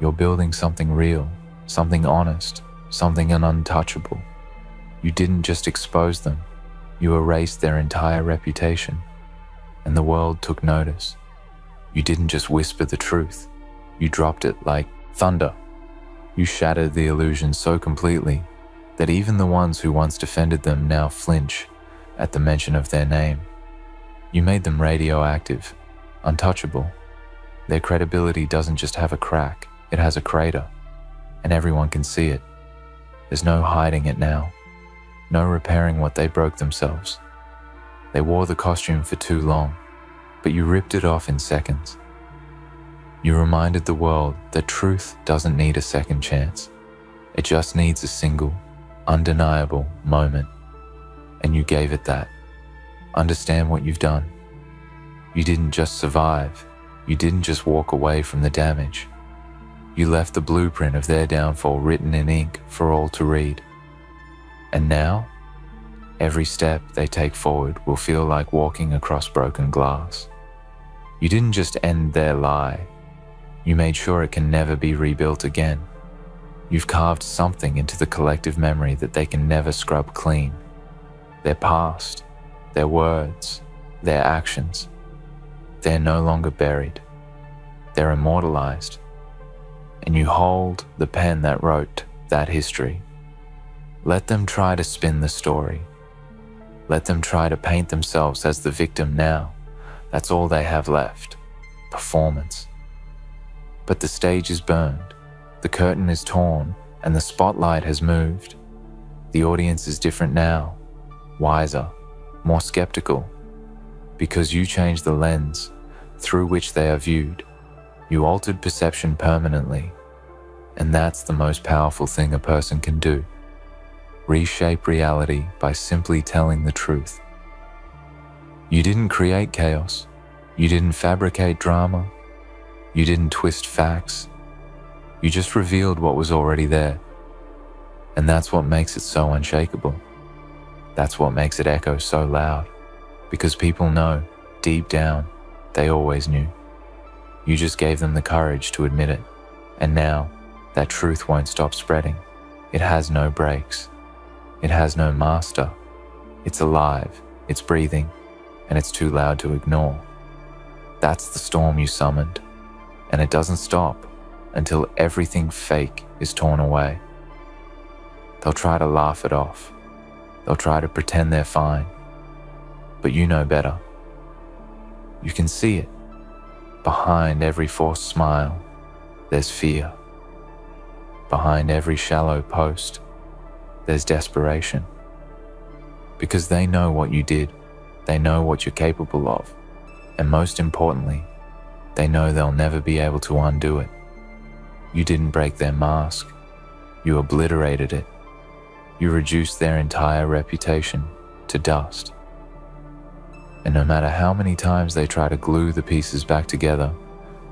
you're building something real, something honest, something untouchable. You didn't just expose them, you erased their entire reputation. And the world took notice. You didn't just whisper the truth, you dropped it like thunder. You shattered the illusion so completely that even the ones who once defended them now flinch at the mention of their name. You made them radioactive, untouchable. Their credibility doesn't just have a crack, it has a crater, and everyone can see it. There's no hiding it now. no repairing what they broke themselves. They wore the costume for too long, but you ripped it off in seconds. You reminded the world that truth doesn't need a second chance. It just needs a single, undeniable moment. And you gave it that. Understand what you've done. You didn't just survive. You didn't just walk away from the damage. You left the blueprint of their downfall written in ink for all to read. And now, every step they take forward will feel like walking across broken glass. You didn't just end their lie. You made sure it can never be rebuilt again. You've carved something into the collective memory that they can never scrub clean. Their past, their words, their actions. They're no longer buried. They're immortalized. And you hold the pen that wrote that history. Let them try to spin the story. Let them try to paint themselves as the victim now. That's all they have left. Performance. But the stage is burned, the curtain is torn, and the spotlight has moved. The audience is different now, wiser, more skeptical, because you changed the lens through which they are viewed. You altered perception permanently, and that's the most powerful thing a person can do. Reshape reality by simply telling the truth. You didn't create chaos. You didn't fabricate drama. You didn't twist facts. You just revealed what was already there. And that's what makes it so unshakable. That's what makes it echo so loud. Because people know, deep down, they always knew. You just gave them the courage to admit it. And now, that truth won't stop spreading. It has no brakes. It has no master. It's alive, it's breathing, and it's too loud to ignore. That's the storm you summoned. And it doesn't stop until everything fake is torn away. They'll try to laugh it off. They'll try to pretend they're fine. But you know better. You can see it. Behind every forced smile, there's fear. Behind every shallow post, there's desperation. Because they know what you did. They know what you're capable of. And most importantly, they know they'll never be able to undo it. You didn't break their mask. You obliterated it. You reduced their entire reputation to dust. And no matter how many times they try to glue the pieces back together,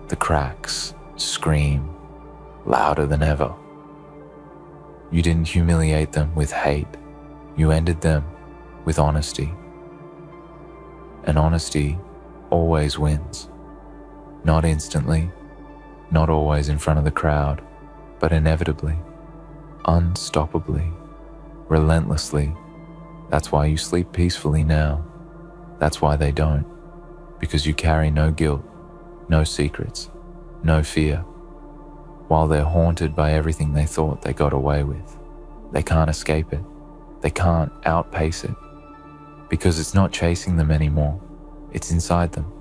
the cracks scream louder than ever. You didn't humiliate them with hate. You ended them with honesty. And honesty always wins. Not instantly, not always in front of the crowd, but inevitably, unstoppably, relentlessly. That's why you sleep peacefully now. That's why they don't. Because you carry no guilt, no secrets, no fear. While they're haunted by everything they thought they got away with, they can't escape it. They can't outpace it. Because it's not chasing them anymore. It's inside them.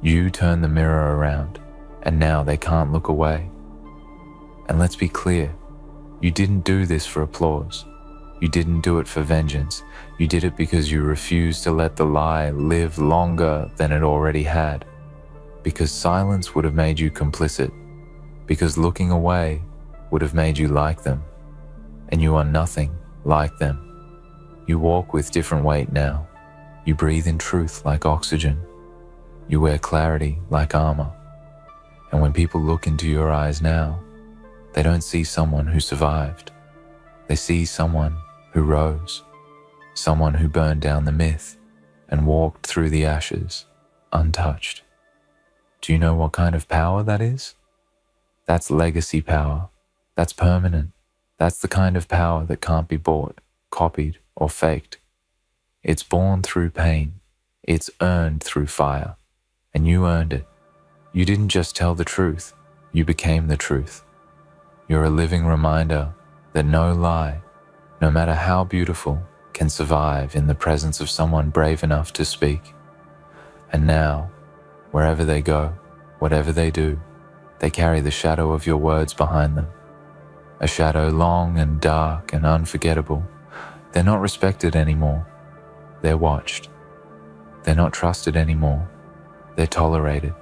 You turn the mirror around, and now they can't look away. And let's be clear, you didn't do this for applause. You didn't do it for vengeance. You did it because you refused to let the lie live longer than it already had. Because silence would have made you complicit. Because looking away would have made you like them. And you are nothing like them. You walk with different weight now. You breathe in truth like oxygen. You wear clarity like armor. And when people look into your eyes now, they don't see someone who survived. They see someone who rose, someone who burned down the myth and walked through the ashes untouched. Do you know what kind of power that is? That's legacy power. That's permanent. That's the kind of power that can't be bought, copied, or faked. It's born through pain. It's earned through fire. And you earned it. You didn't just tell the truth. You became the truth. You're a living reminder that no lie, no matter how beautiful, can survive in the presence of someone brave enough to speak. And now, wherever they go, whatever they do, they carry the shadow of your words behind them. A shadow long and dark and unforgettable, They're not respected anymore. They're watched. They're not trusted anymore. They're tolerated.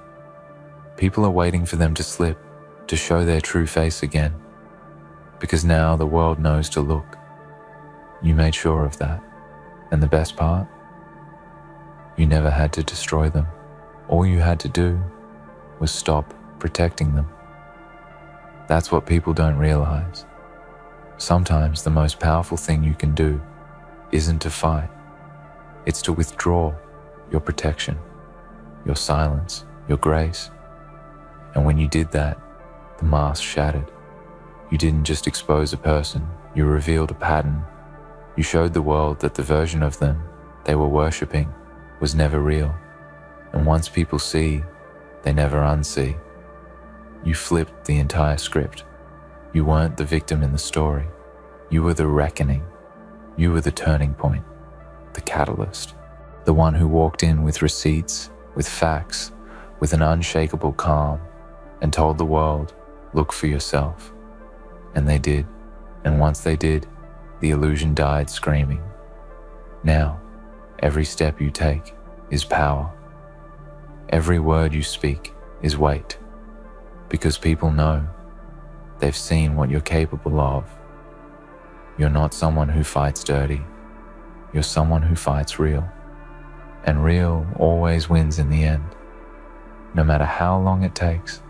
People are waiting for them to slip, to show their true face again, because now the world knows to look. You made sure of that. And the best part? You never had to destroy them. All you had to do was stop protecting them. That's what people don't realize. Sometimes the most powerful thing you can do isn't to fight. It's to withdraw your protection, your silence, your grace. And when you did that, the mask shattered. You didn't just expose a person, you revealed a pattern. You showed the world that the version of them they were worshipping was never real. And once people see, they never unsee. You flipped the entire script. You weren't the victim in the story. You were the reckoning. You were the turning point, the catalyst, the one who walked in with receipts, with facts, with an unshakable calm, and told the world, look for yourself. And they did. And once they did, the illusion died screaming. Now, every step you take is power. Every word you speak is weight. Because people know, they've seen what you're capable of. You're not someone who fights dirty. You're someone who fights real. And real always wins in the end. No matter how long it takes,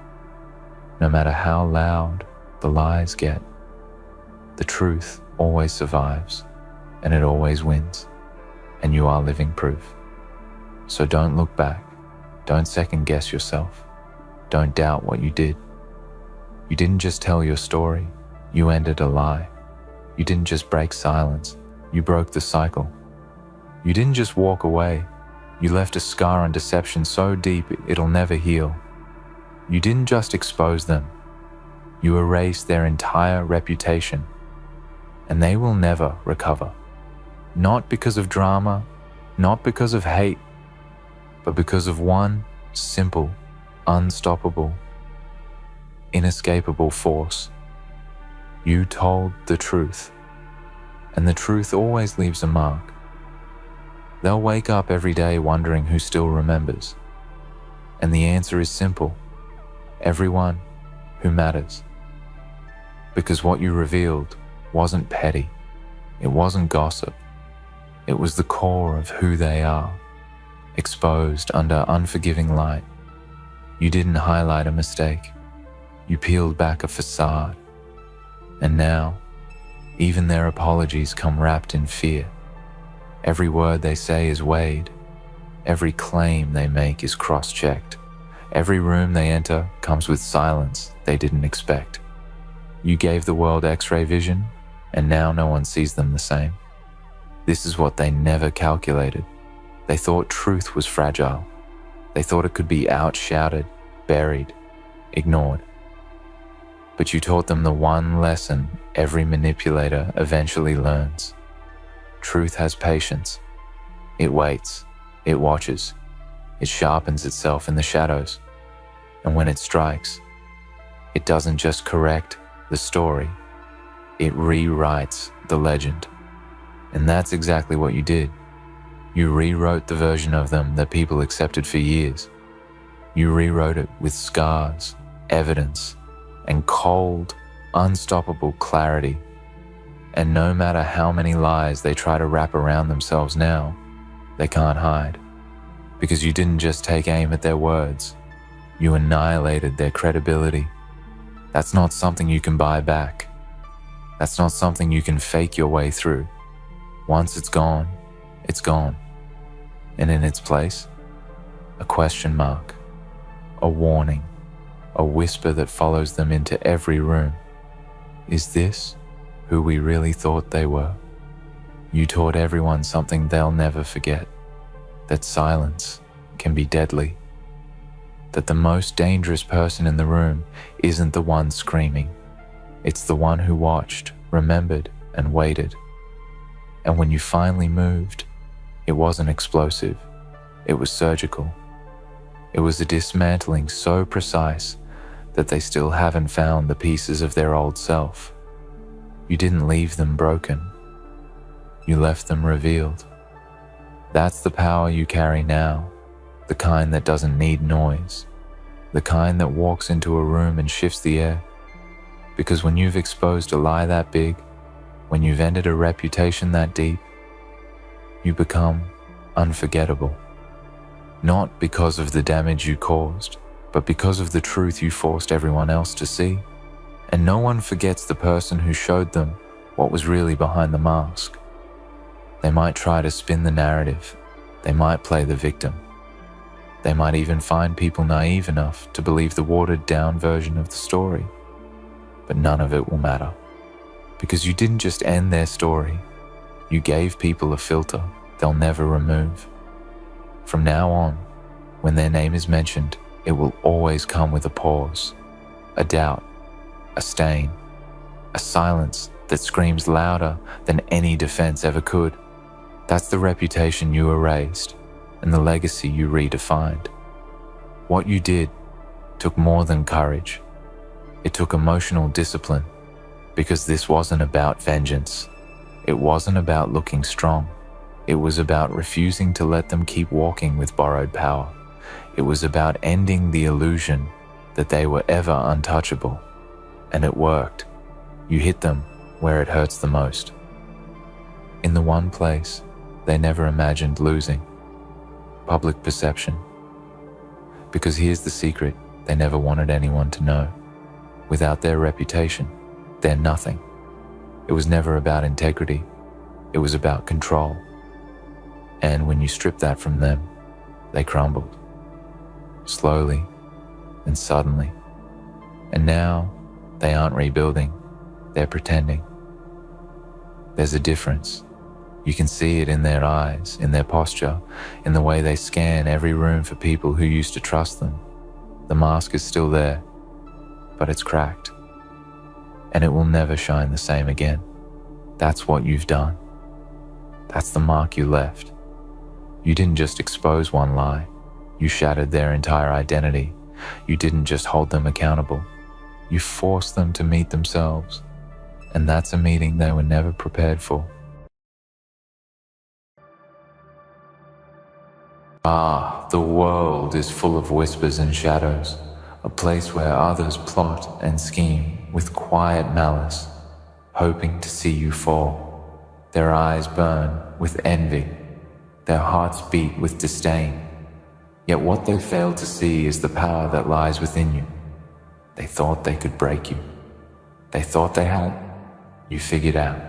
no matter how loud the lies get, the truth always survives, and it always wins, and you are living proof. So don't look back, don't second guess yourself, don't doubt what you did. You didn't just tell your story, you ended a lie. You didn't just break silence, you broke the cycle. You didn't just walk away, you left a scar on deception so deep it'll never heal. You didn't just expose them, you erased their entire reputation, and they will never recover. Not because of drama, not because of hate, but because of one simple, unstoppable, inescapable force. You told the truth, and the truth always leaves a mark. They'll wake up every day wondering who still remembers, and the answer is simple: everyone who matters. Because what you revealed wasn't petty, it wasn't gossip, it was the core of who they are, exposed under unforgiving light. You didn't highlight a mistake, you peeled back a facade, and now, even their apologies come wrapped in fear. Every word they say is weighed, every claim they make is cross-checked, every room they enter comes with silence they didn't expect. You gave the world X-ray vision, and now no one sees them the same. This is what they never calculated. They thought truth was fragile. They thought it could be outshouted, buried, ignored. But you taught them the one lesson every manipulator eventually learns. Truth has patience. It waits, it watches, it sharpens itself in the shadows. And when it strikes, it doesn't just correct the story, it rewrites the legend. And that's exactly what you did. You rewrote the version of them that people accepted for years. You rewrote it with scars, evidence, and cold, unstoppable clarity. And no matter how many lies they try to wrap around themselves now, they can't hide. Because you didn't just take aim at their words, you annihilated their credibility. That's not something you can buy back. That's not something you can fake your way through. Once it's gone, it's gone. And in its place, a question mark, a warning, a whisper that follows them into every room. Is this who we really thought they were? You taught everyone something they'll never forget, that silence can be deadly, that the most dangerous person in the room isn't the one screaming, it's the one who watched, remembered, and waited. And when you finally moved, it wasn't explosive, it was surgical. It was a dismantling so precise that they still haven't found the pieces of their old self. You didn't leave them broken. You left them revealed. That's the power you carry now, the kind that doesn't need noise, the kind that walks into a room and shifts the air. Because when you've exposed a lie that big, when you've ended a reputation that deep, you become unforgettable. Not because of the damage you caused, but because of the truth you forced everyone else to see. And no one forgets the person who showed them what was really behind the mask. They might try to spin the narrative. They might play the victim. They might even find people naive enough to believe the watered-down version of the story. But none of it will matter. Because you didn't just end their story. You gave people a filter they'll never remove. From now on, when their name is mentioned, it will always come with a pause, a doubt, a stain, a silence that screams louder than any defense ever could. That's the reputation you erased and the legacy you redefined. What you did took more than courage. It took emotional discipline, because this wasn't about vengeance. It wasn't about looking strong. It was about refusing to let them keep walking with borrowed power. It was about ending the illusion that they were ever untouchable. And it worked. You hit them where it hurts the most. In the one place they never imagined losing: public perception. Because here's the secret they never wanted anyone to know. Without their reputation, they're nothing. It was never about integrity. It was about control. And when you strip that from them, they crumbled. Slowly and suddenly. And now they aren't rebuilding, they're pretending. There's a difference. You can see it in their eyes, in their posture, in the way they scan every room for people who used to trust them. The mask is still there, but it's cracked. And it will never shine the same again. That's what you've done. That's the mark you left. You didn't just expose one lie. You shattered their entire identity. You didn't just hold them accountable. You forced them to meet themselves. And that's a meeting they were never prepared for. Ah, the world is full of whispers and shadows, a place where others plot and scheme with quiet malice, hoping to see you fall. Their eyes burn with envy, their hearts beat with disdain. Yet what they fail to see is the power that lies within you. They thought they could break you. They thought they had. You figured out.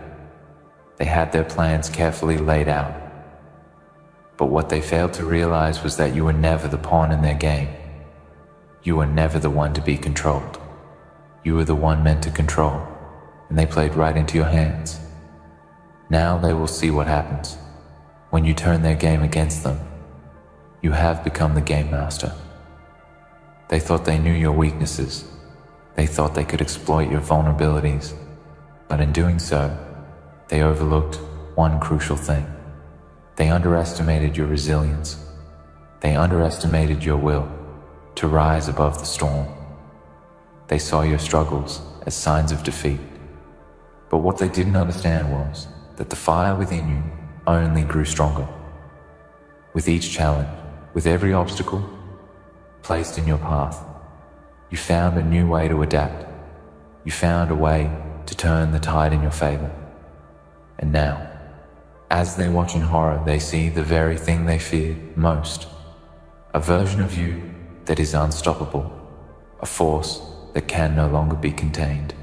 They had their plans carefully laid out. But what they failed to realize was that you were never the pawn in their game. You were never the one to be controlled. You were the one meant to control, and they played right into your hands. Now they will see what happens. When you turn their game against them, you have become the game master. They thought they knew your weaknesses. They thought they could exploit your vulnerabilities. But in doing so, they overlooked one crucial thing. They underestimated your resilience. They underestimated your will to rise above the storm. They saw your struggles as signs of defeat. But what they didn't understand was that the fire within you only grew stronger. With each challenge, with every obstacle placed in your path, you found a new way to adapt. You found a way to turn the tide in your favor. And now, as they watch in horror, they see the very thing they feared most. A version of you that is unstoppable, a force that can no longer be contained.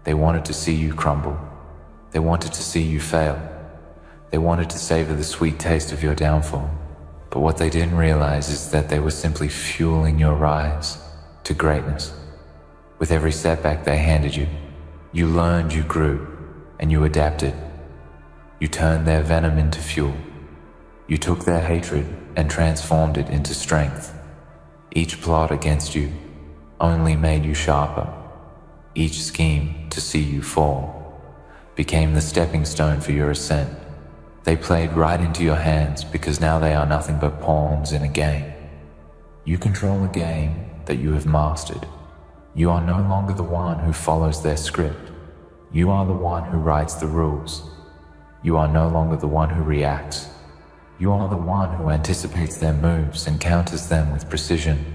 They wanted to see you crumble. They wanted to see you fail. They wanted to savor the sweet taste of your downfall. But what they didn't realize is that they were simply fueling your rise to greatness. With every setback they handed you, you learned, you grew, and you adapted. You turned their venom into fuel. You took their hatred and transformed it into strength. Each plot against you only made you sharper. Each scheme to see you fall became the stepping stone for your ascent. They played right into your hands because now they are nothing but pawns in a game. You control a game that you have mastered. You are no longer the one who follows their script. You are the one who writes the rules. You are no longer the one who reacts. You are the one who anticipates their moves and counters them with precision.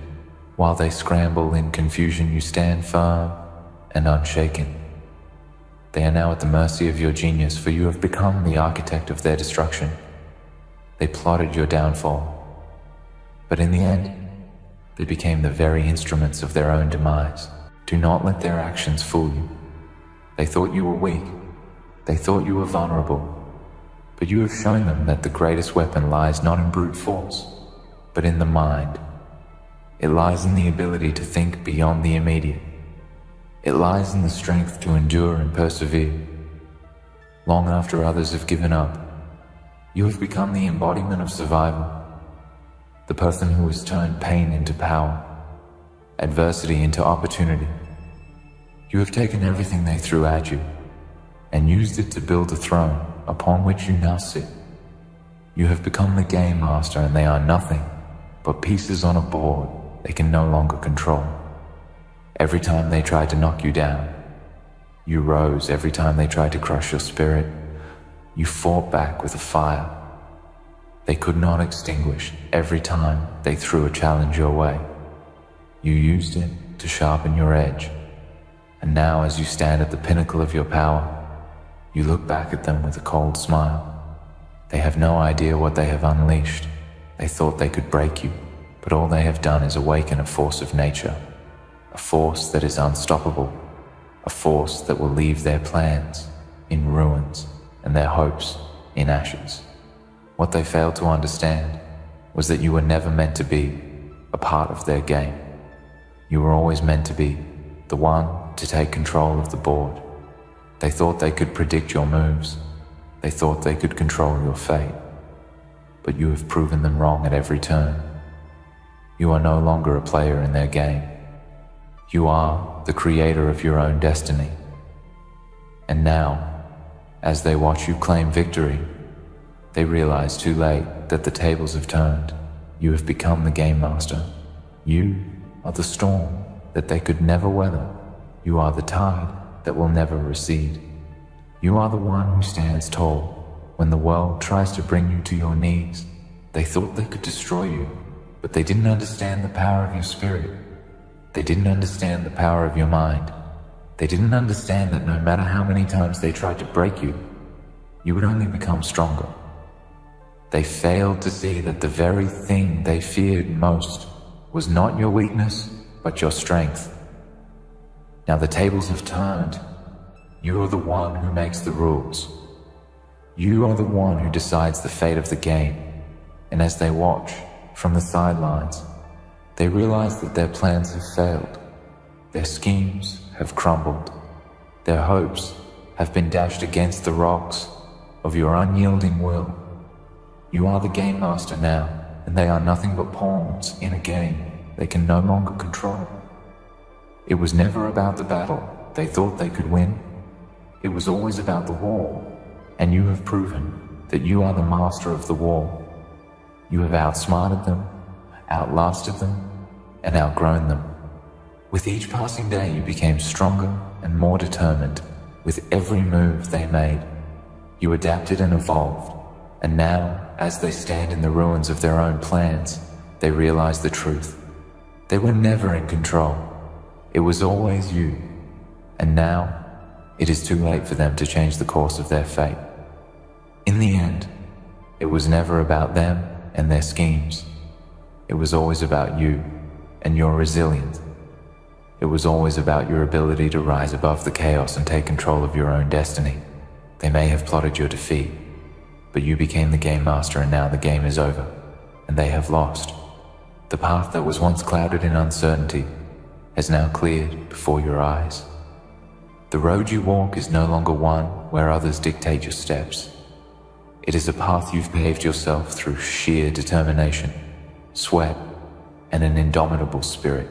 While they scramble in confusion, you stand firm and unshaken. They are now at the mercy of your genius, for you have become the architect of their destruction. They plotted your downfall, but in the end, they became the very instruments of their own demise. Do not let their actions fool you. They thought you were weak. They thought you were vulnerable. But you have shown them that the greatest weapon lies not in brute force, but in the mind. It lies in the ability to think beyond the immediate. It lies in the strength to endure and persevere. Long after others have given up, you have become the embodiment of survival. The person who has turned pain into power, adversity into opportunity. You have taken everything they threw at you and used it to build a throne upon which you now sit. You have become the game master, and they are nothing but pieces on a board they can no longer control. Every time they tried to knock you down, you rose. Every time they tried to crush your spirit, you fought back with a fire they could not extinguish. Every time they threw a challenge your way, you used it to sharpen your edge. And now, as you stand at the pinnacle of your power, you look back at them with a cold smile. They have no idea what they have unleashed. They thought they could break you, but all they have done is awaken a force of nature, a force that is unstoppable, a force that will leave their plans in ruins and their hopes in ashes. What they failed to understand was that you were never meant to be a part of their game. You were always meant to be the one to take control of the board. They thought they could predict your moves. They thought they could control your fate. But you have proven them wrong at every turn. You are no longer a player in their game. You are the creator of your own destiny. And now, as they watch you claim victory, they realize too late that the tables have turned. You have become the game master. You are the storm that they could never weather. You are the tide that will never recede. You are the one who stands tall when the world tries to bring you to your knees. They thought they could destroy you, but they didn't understand the power of your spirit. They didn't understand the power of your mind. They didn't understand that no matter how many times they tried to break you, you would only become stronger. They failed to see that the very thing they feared most was not your weakness, but your strength. Now the tables have turned. You are the one who makes the rules. You are the one who decides the fate of the game. And as they watch from the sidelines, they realize that their plans have failed. Their schemes have crumbled. Their hopes have been dashed against the rocks of your unyielding will. You are the game master now, and they are nothing but pawns in a game they can no longer control. It was never about the battle they thought they could win. It was always about the war, and you have proven that you are the master of the war. You have outsmarted them, outlasted them, and outgrown them. With each passing day, you became stronger and more determined. With every move they made, you adapted and evolved. And now, as they stand in the ruins of their own plans, they realize the truth. They were never in control. It was always you. And now, it is too late for them to change the course of their fate. In the end, it was never about them and their schemes. It was always about you and your resilience. It was always about your ability to rise above the chaos and take control of your own destiny. They may have plotted your defeat, but you became the game master, and now the game is over, and they have lost. The path that was once clouded in uncertainty has now cleared before your eyes. The road you walk is no longer one where others dictate your steps. It is a path you've paved yourself through sheer determination, sweat, and an indomitable spirit.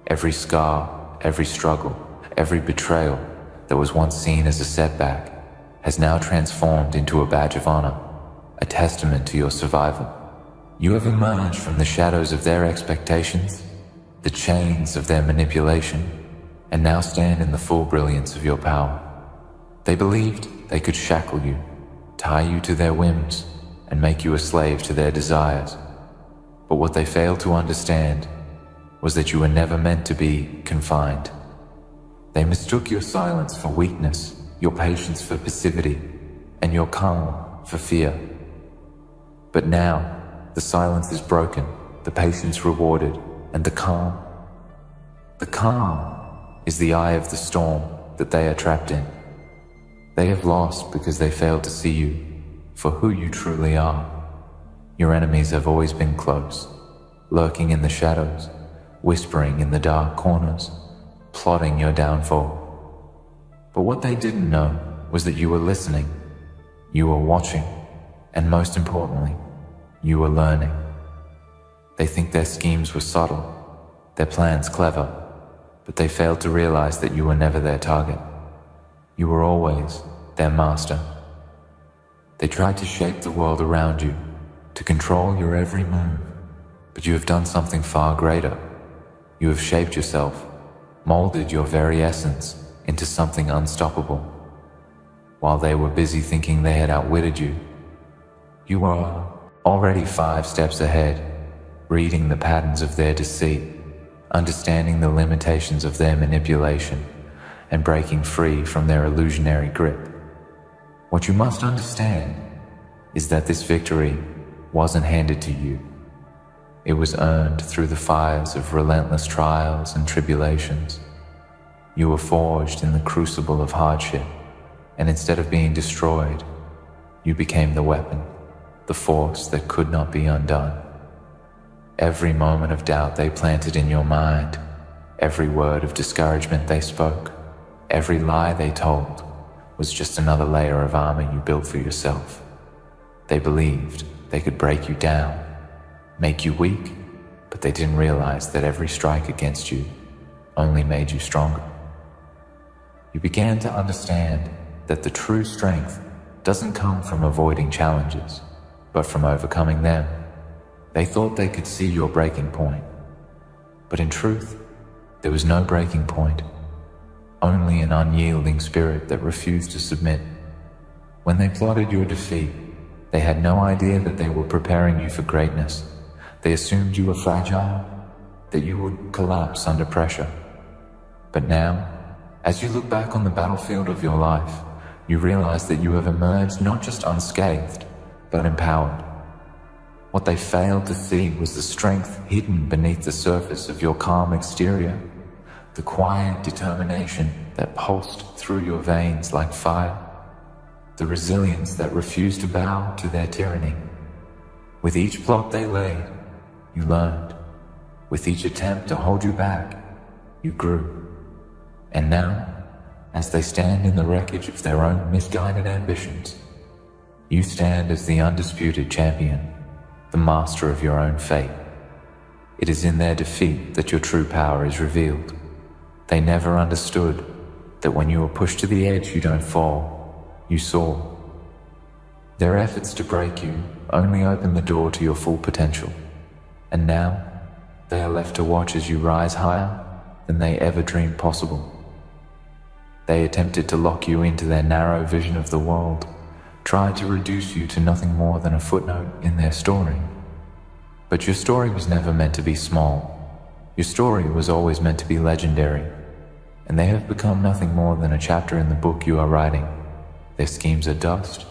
Every scar, every struggle, every betrayal that was once seen as a setback has now transformed into a badge of honor, a testament to your survival. You have emerged from the shadows of their expectations, the chains of their manipulation, and now stand in the full brilliance of your power. They believed they could shackle you, tie you to their whims, and make you a slave to their desires. But what they failed to understand was that you were never meant to be confined. They mistook your silence for weakness, your patience for passivity, and your calm for fear. But now, the silence is broken, the patience rewarded, and the calm is the eye of the storm that they are trapped in. They have lost because they failed to see you for who you truly are. Your enemies have always been close, lurking in the shadows, whispering in the dark corners, plotting your downfall. But what they didn't know was that you were listening, you were watching, and most importantly, you were learning. They think their schemes were subtle, their plans clever, but they failed to realize that you were never their target. You were always their master. They tried to shape the world around you, to control your every move, but you have done something far greater. You have shaped yourself, molded your very essence into something unstoppable. While they were busy thinking they had outwitted you, you are already 5 steps ahead, reading the patterns of their deceit, understanding the limitations of their manipulation, and breaking free from their illusionary grip. What you must understand is that this victory wasn't handed to you. It was earned through the fires of relentless trials and tribulations. You were forged in the crucible of hardship, and instead of being destroyed, you became the weapon, the force that could not be undone. Every moment of doubt they planted in your mind, every word of discouragement they spoke, every lie they told, was just another layer of armor you built for yourself. They believed they could break you down, make you weak, but they didn't realize that every strike against you only made you stronger. You began to understand that the true strength doesn't come from avoiding challenges, but from overcoming them. They thought they could see your breaking point, but in truth, there was no breaking point, only an unyielding spirit that refused to submit. When they plotted your defeat, they had no idea that they were preparing you for greatness. They assumed you were fragile, that you would collapse under pressure. But now, as you look back on the battlefield of your life, you realize that you have emerged not just unscathed, but empowered. What they failed to see was the strength hidden beneath the surface of your calm exterior, the quiet determination that pulsed through your veins like fire, the resilience that refused to bow to their tyranny. With each plot they laid, you learned. With each attempt to hold you back, you grew. And now, as they stand in the wreckage of their own misguided ambitions, you stand as the undisputed champion, the master of your own fate. It is in their defeat that your true power is revealed. They never understood that when you were pushed to the edge, you don't fall, you soar. Their efforts to break you only open the door to your full potential. And now, they are left to watch as you rise higher than they ever dreamed possible. They attempted to lock you into their narrow vision of the world, tried to reduce you to nothing more than a footnote in their story. But your story was never meant to be small. Your story was always meant to be legendary, and they have become nothing more than a chapter in the book you are writing. Their schemes are dust,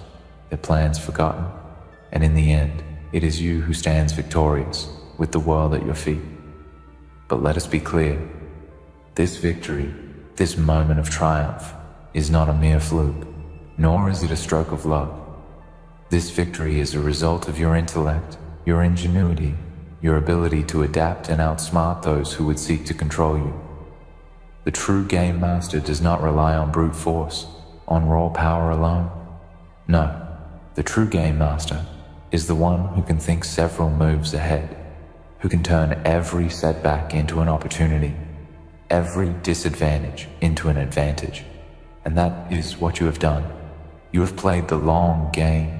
their plans forgotten, and in the end, it is you who stands victorious with the world at your feet. But let us be clear, this victory, this moment of triumph, is not a mere fluke, nor is it a stroke of luck. This victory is a result of your intellect, your ingenuity, your ability to adapt and outsmart those who would seek to control you. The true game master does not rely on brute force, on raw power alone. No, the true game master is the one who can think several moves ahead, who can turn every setback into an opportunity, every disadvantage into an advantage. And that is what you have done. You have played the long game,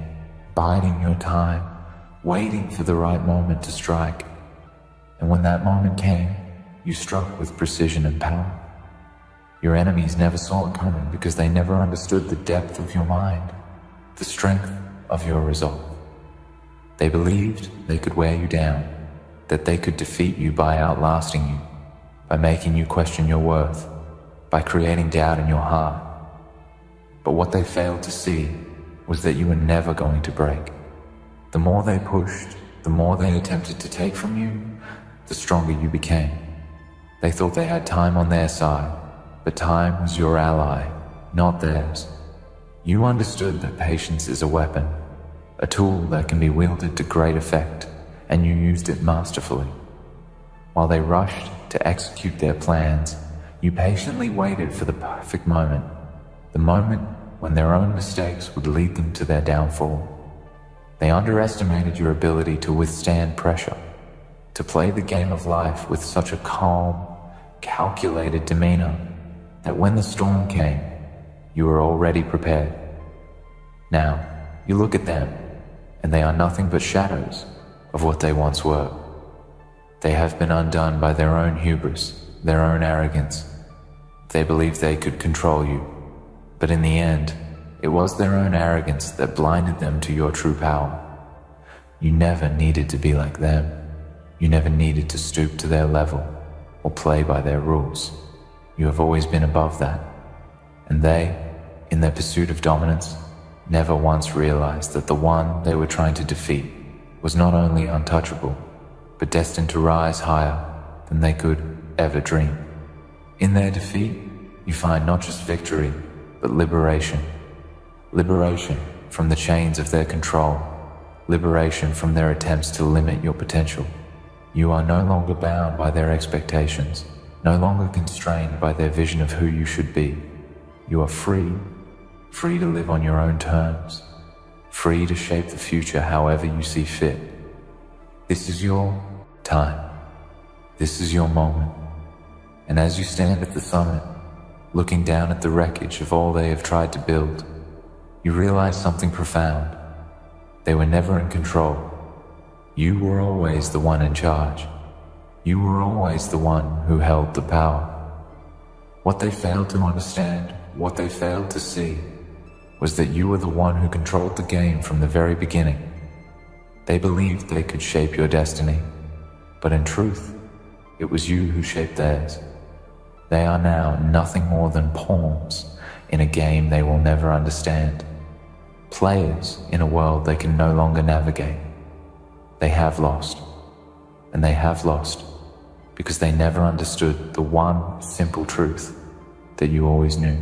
biding your time, waiting for the right moment to strike. And when that moment came, you struck with precision and power. Your enemies never saw it coming because they never understood the depth of your mind, the strength of your resolve. They believed they could wear you down, that they could defeat you by outlasting you, by making you question your worth, by creating doubt in your heart. But what they failed to see was that you were never going to break. The more they pushed, the more they attempted to take from you, the stronger you became. They thought they had time on their side, but time was your ally, not theirs. You understood that patience is a weapon, a tool that can be wielded to great effect, and you used it masterfully. While they rushed to execute their plans, you patiently waited for the perfect moment, the moment when their own mistakes would lead them to their downfall. They underestimated your ability to withstand pressure, to play the game of life with such a calm, calculated demeanor that when the storm came, you were already prepared. Now, you look at them, and they are nothing but shadows of what they once were. They have been undone by their own hubris, their own arrogance. They believed they could control you, but in the end, it was their own arrogance that blinded them to your true power. You never needed to be like them. You never needed to stoop to their level or play by their rules. You have always been above that. And they, in their pursuit of dominance, never once realized that the one they were trying to defeat was not only untouchable, but destined to rise higher than they could ever dream. In their defeat, you find not just victory, but liberation. Liberation from the chains of their control. Liberation from their attempts to limit your potential. You are no longer bound by their expectations, no longer constrained by their vision of who you should be. You are free, free to live on your own terms, free to shape the future however you see fit. This is your time. This is your moment. And as you stand at the summit, looking down at the wreckage of all they have tried to build, you realize something profound. They were never in control. You were always the one in charge. You were always the one who held the power. What they failed to understand, what they failed to see, was that you were the one who controlled the game from the very beginning. They believed they could shape your destiny, but in truth, it was you who shaped theirs. They are now nothing more than pawns in a game they will never understand. Players in a world they can no longer navigate. They have lost, and they have lost because they never understood the one simple truth that you always knew.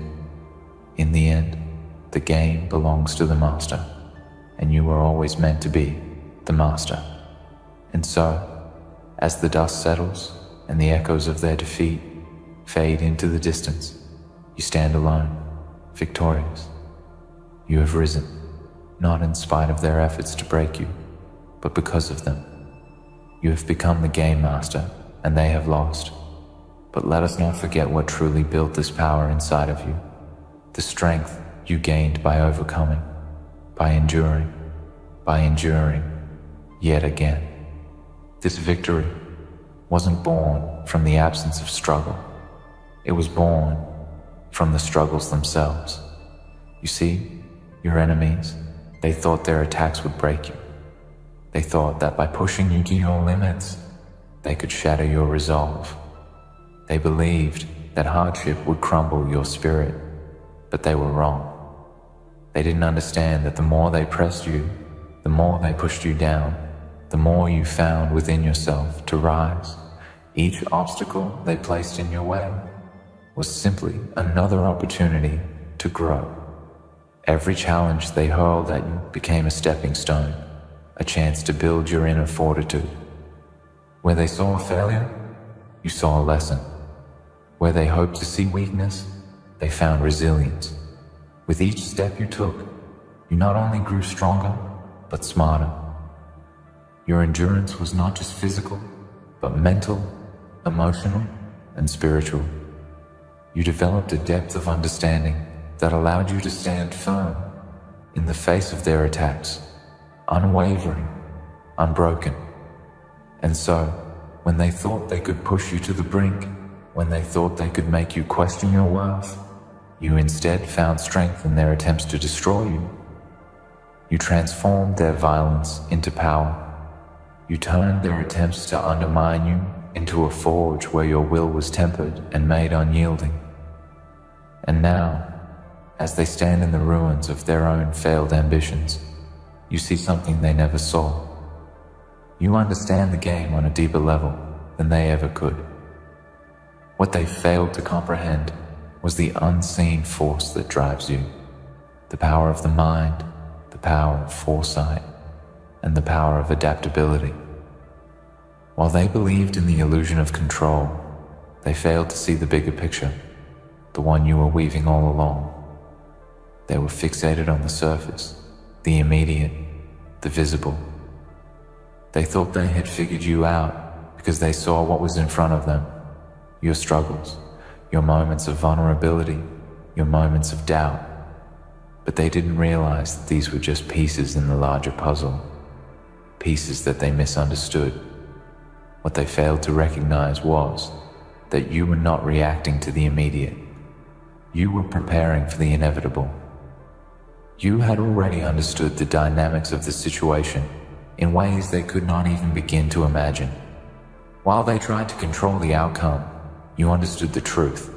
In the end, the game belongs to the master, and you were always meant to be the master. And so, as the dust settles and the echoes of their defeat fade into the distance, you stand alone, victorious. You have risen, not in spite of their efforts to break you, but because of them. You have become the game master, and they have lost. But let us not forget what truly built this power inside of you, the strength you gained by overcoming, by enduring yet again. This victory wasn't born from the absence of struggle. It was born from the struggles themselves. You see, your enemies, they thought their attacks would break you. They thought that by pushing you to your limits, they could shatter your resolve. They believed that hardship would crumble your spirit, but they were wrong. They didn't understand that the more they pressed you, the more they pushed you down, the more you found within yourself to rise. Each obstacle they placed in your way was simply another opportunity to grow. Every challenge they hurled at you became a stepping stone, a chance to build your inner fortitude. Where they saw a failure, you saw a lesson. Where they hoped to see weakness, they found resilience. With each step you took, you not only grew stronger, but smarter. Your endurance was not just physical, but mental, emotional, and spiritual. You developed a depth of understanding that allowed you to stand firm in the face of their attacks, unwavering, unbroken. And so, when they thought they could push you to the brink, when they thought they could make you question your worth, you instead found strength in their attempts to destroy you. You transformed their violence into power. You turned their attempts to undermine you into a forge where your will was tempered and made unyielding. And now, as they stand in the ruins of their own failed ambitions, you see something they never saw. You understand the game on a deeper level than they ever could. What they failed to comprehend was the unseen force that drives you, the power of the mind, the power of foresight, and the power of adaptability. While they believed in the illusion of control, they failed to see the bigger picture, the one you were weaving all along. They were fixated on the surface, the immediate, the visible. They thought they had figured you out because they saw what was in front of them, your struggles, your moments of vulnerability, your moments of doubt. But they didn't realize that these were just pieces in the larger puzzle, pieces that they misunderstood. What they failed to recognize was that you were not reacting to the immediate. You were preparing for the inevitable. You had already understood the dynamics of the situation in ways they could not even begin to imagine. While they tried to control the outcome, you understood the truth.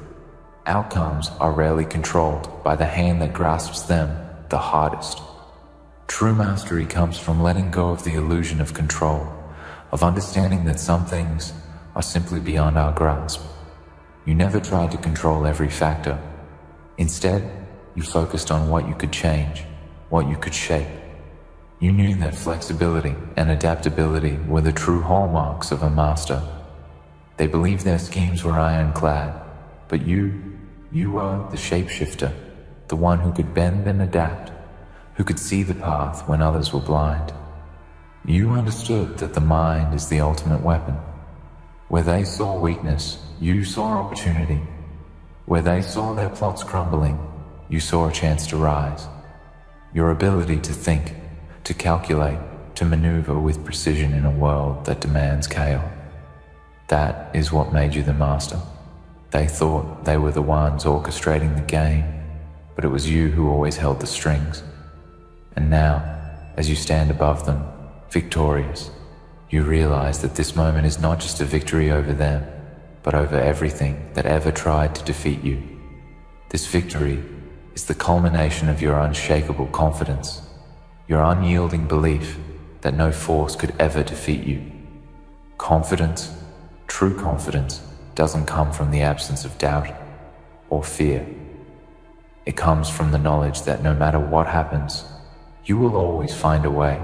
Outcomes are rarely controlled by the hand that grasps them the hardest. True mastery comes from letting go of the illusion of control, of understanding that some things are simply beyond our grasp. You never tried to control every factor. Instead, you focused on what you could change, what you could shape. You knew that flexibility and adaptability were the true hallmarks of a master. They believed their schemes were ironclad, but you were the shapeshifter, the one who could bend and adapt, who could see the path when others were blind. You understood that the mind is the ultimate weapon. Where they saw weakness, you saw opportunity. Where they saw their plots crumbling, you saw a chance to rise. Your ability to think, to calculate, to maneuver with precision in a world that demands chaos. That is what made you the master. They thought they were the ones orchestrating the game, but it was you who always held the strings. And now, as you stand above them, victorious, you realize that this moment is not just a victory over them, but over everything that ever tried to defeat you. This victory is the culmination of your unshakable confidence, your unyielding belief that no force could ever defeat you. Confidence, true confidence, doesn't come from the absence of doubt or fear. It comes from the knowledge that no matter what happens, you will always find a way.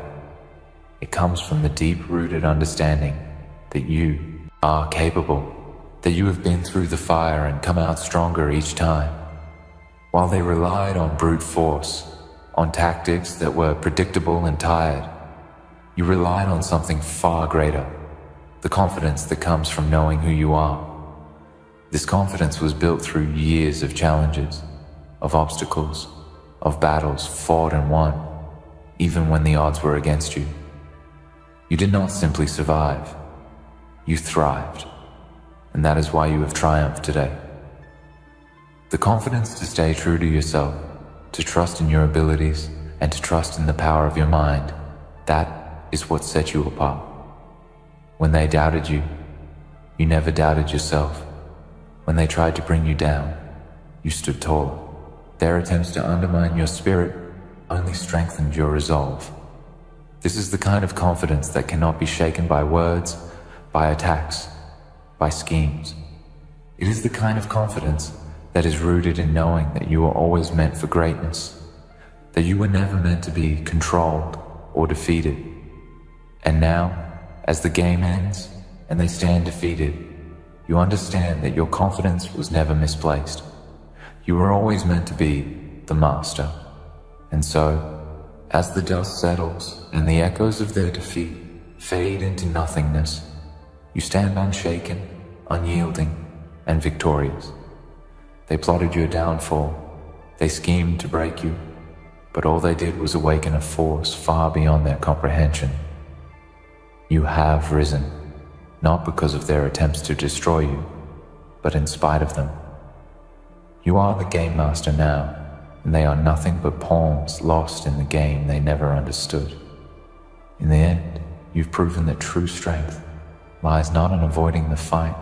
It comes from the deep-rooted understanding that you are capable, that you have been through the fire and come out stronger each time. While they relied on brute force, on tactics that were predictable and tired, you relied on something far greater, the confidence that comes from knowing who you are. This confidence was built through years of challenges, of obstacles, of battles fought and won, even when the odds were against you. You did not simply survive, you thrived, and that is why you have triumphed today. The confidence to stay true to yourself, to trust in your abilities, and to trust in the power of your mind, that is what set you apart. When they doubted you, you never doubted yourself. When they tried to bring you down, you stood taller. Their attempts to undermine your spirit only strengthened your resolve. This is the kind of confidence that cannot be shaken by words, by attacks, by schemes. It is the kind of confidence that is rooted in knowing that you are always meant for greatness, that you were never meant to be controlled or defeated. And now, as the game ends and they stand defeated, you understand that your confidence was never misplaced. You were always meant to be the master. And so, as the dust settles and the echoes of their defeat fade into nothingness, you stand unshaken, unyielding, and victorious. They plotted your downfall, they schemed to break you, but all they did was awaken a force far beyond their comprehension. You have risen, not because of their attempts to destroy you, but in spite of them. You are the game master now, and they are nothing but pawns lost in the game they never understood. In the end, you've proven that true strength lies not in avoiding the fight,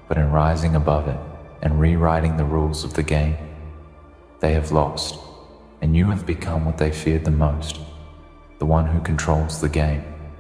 but in rising above it and rewriting the rules of the game. They have lost, and you have become what they feared the most, the one who controls the game.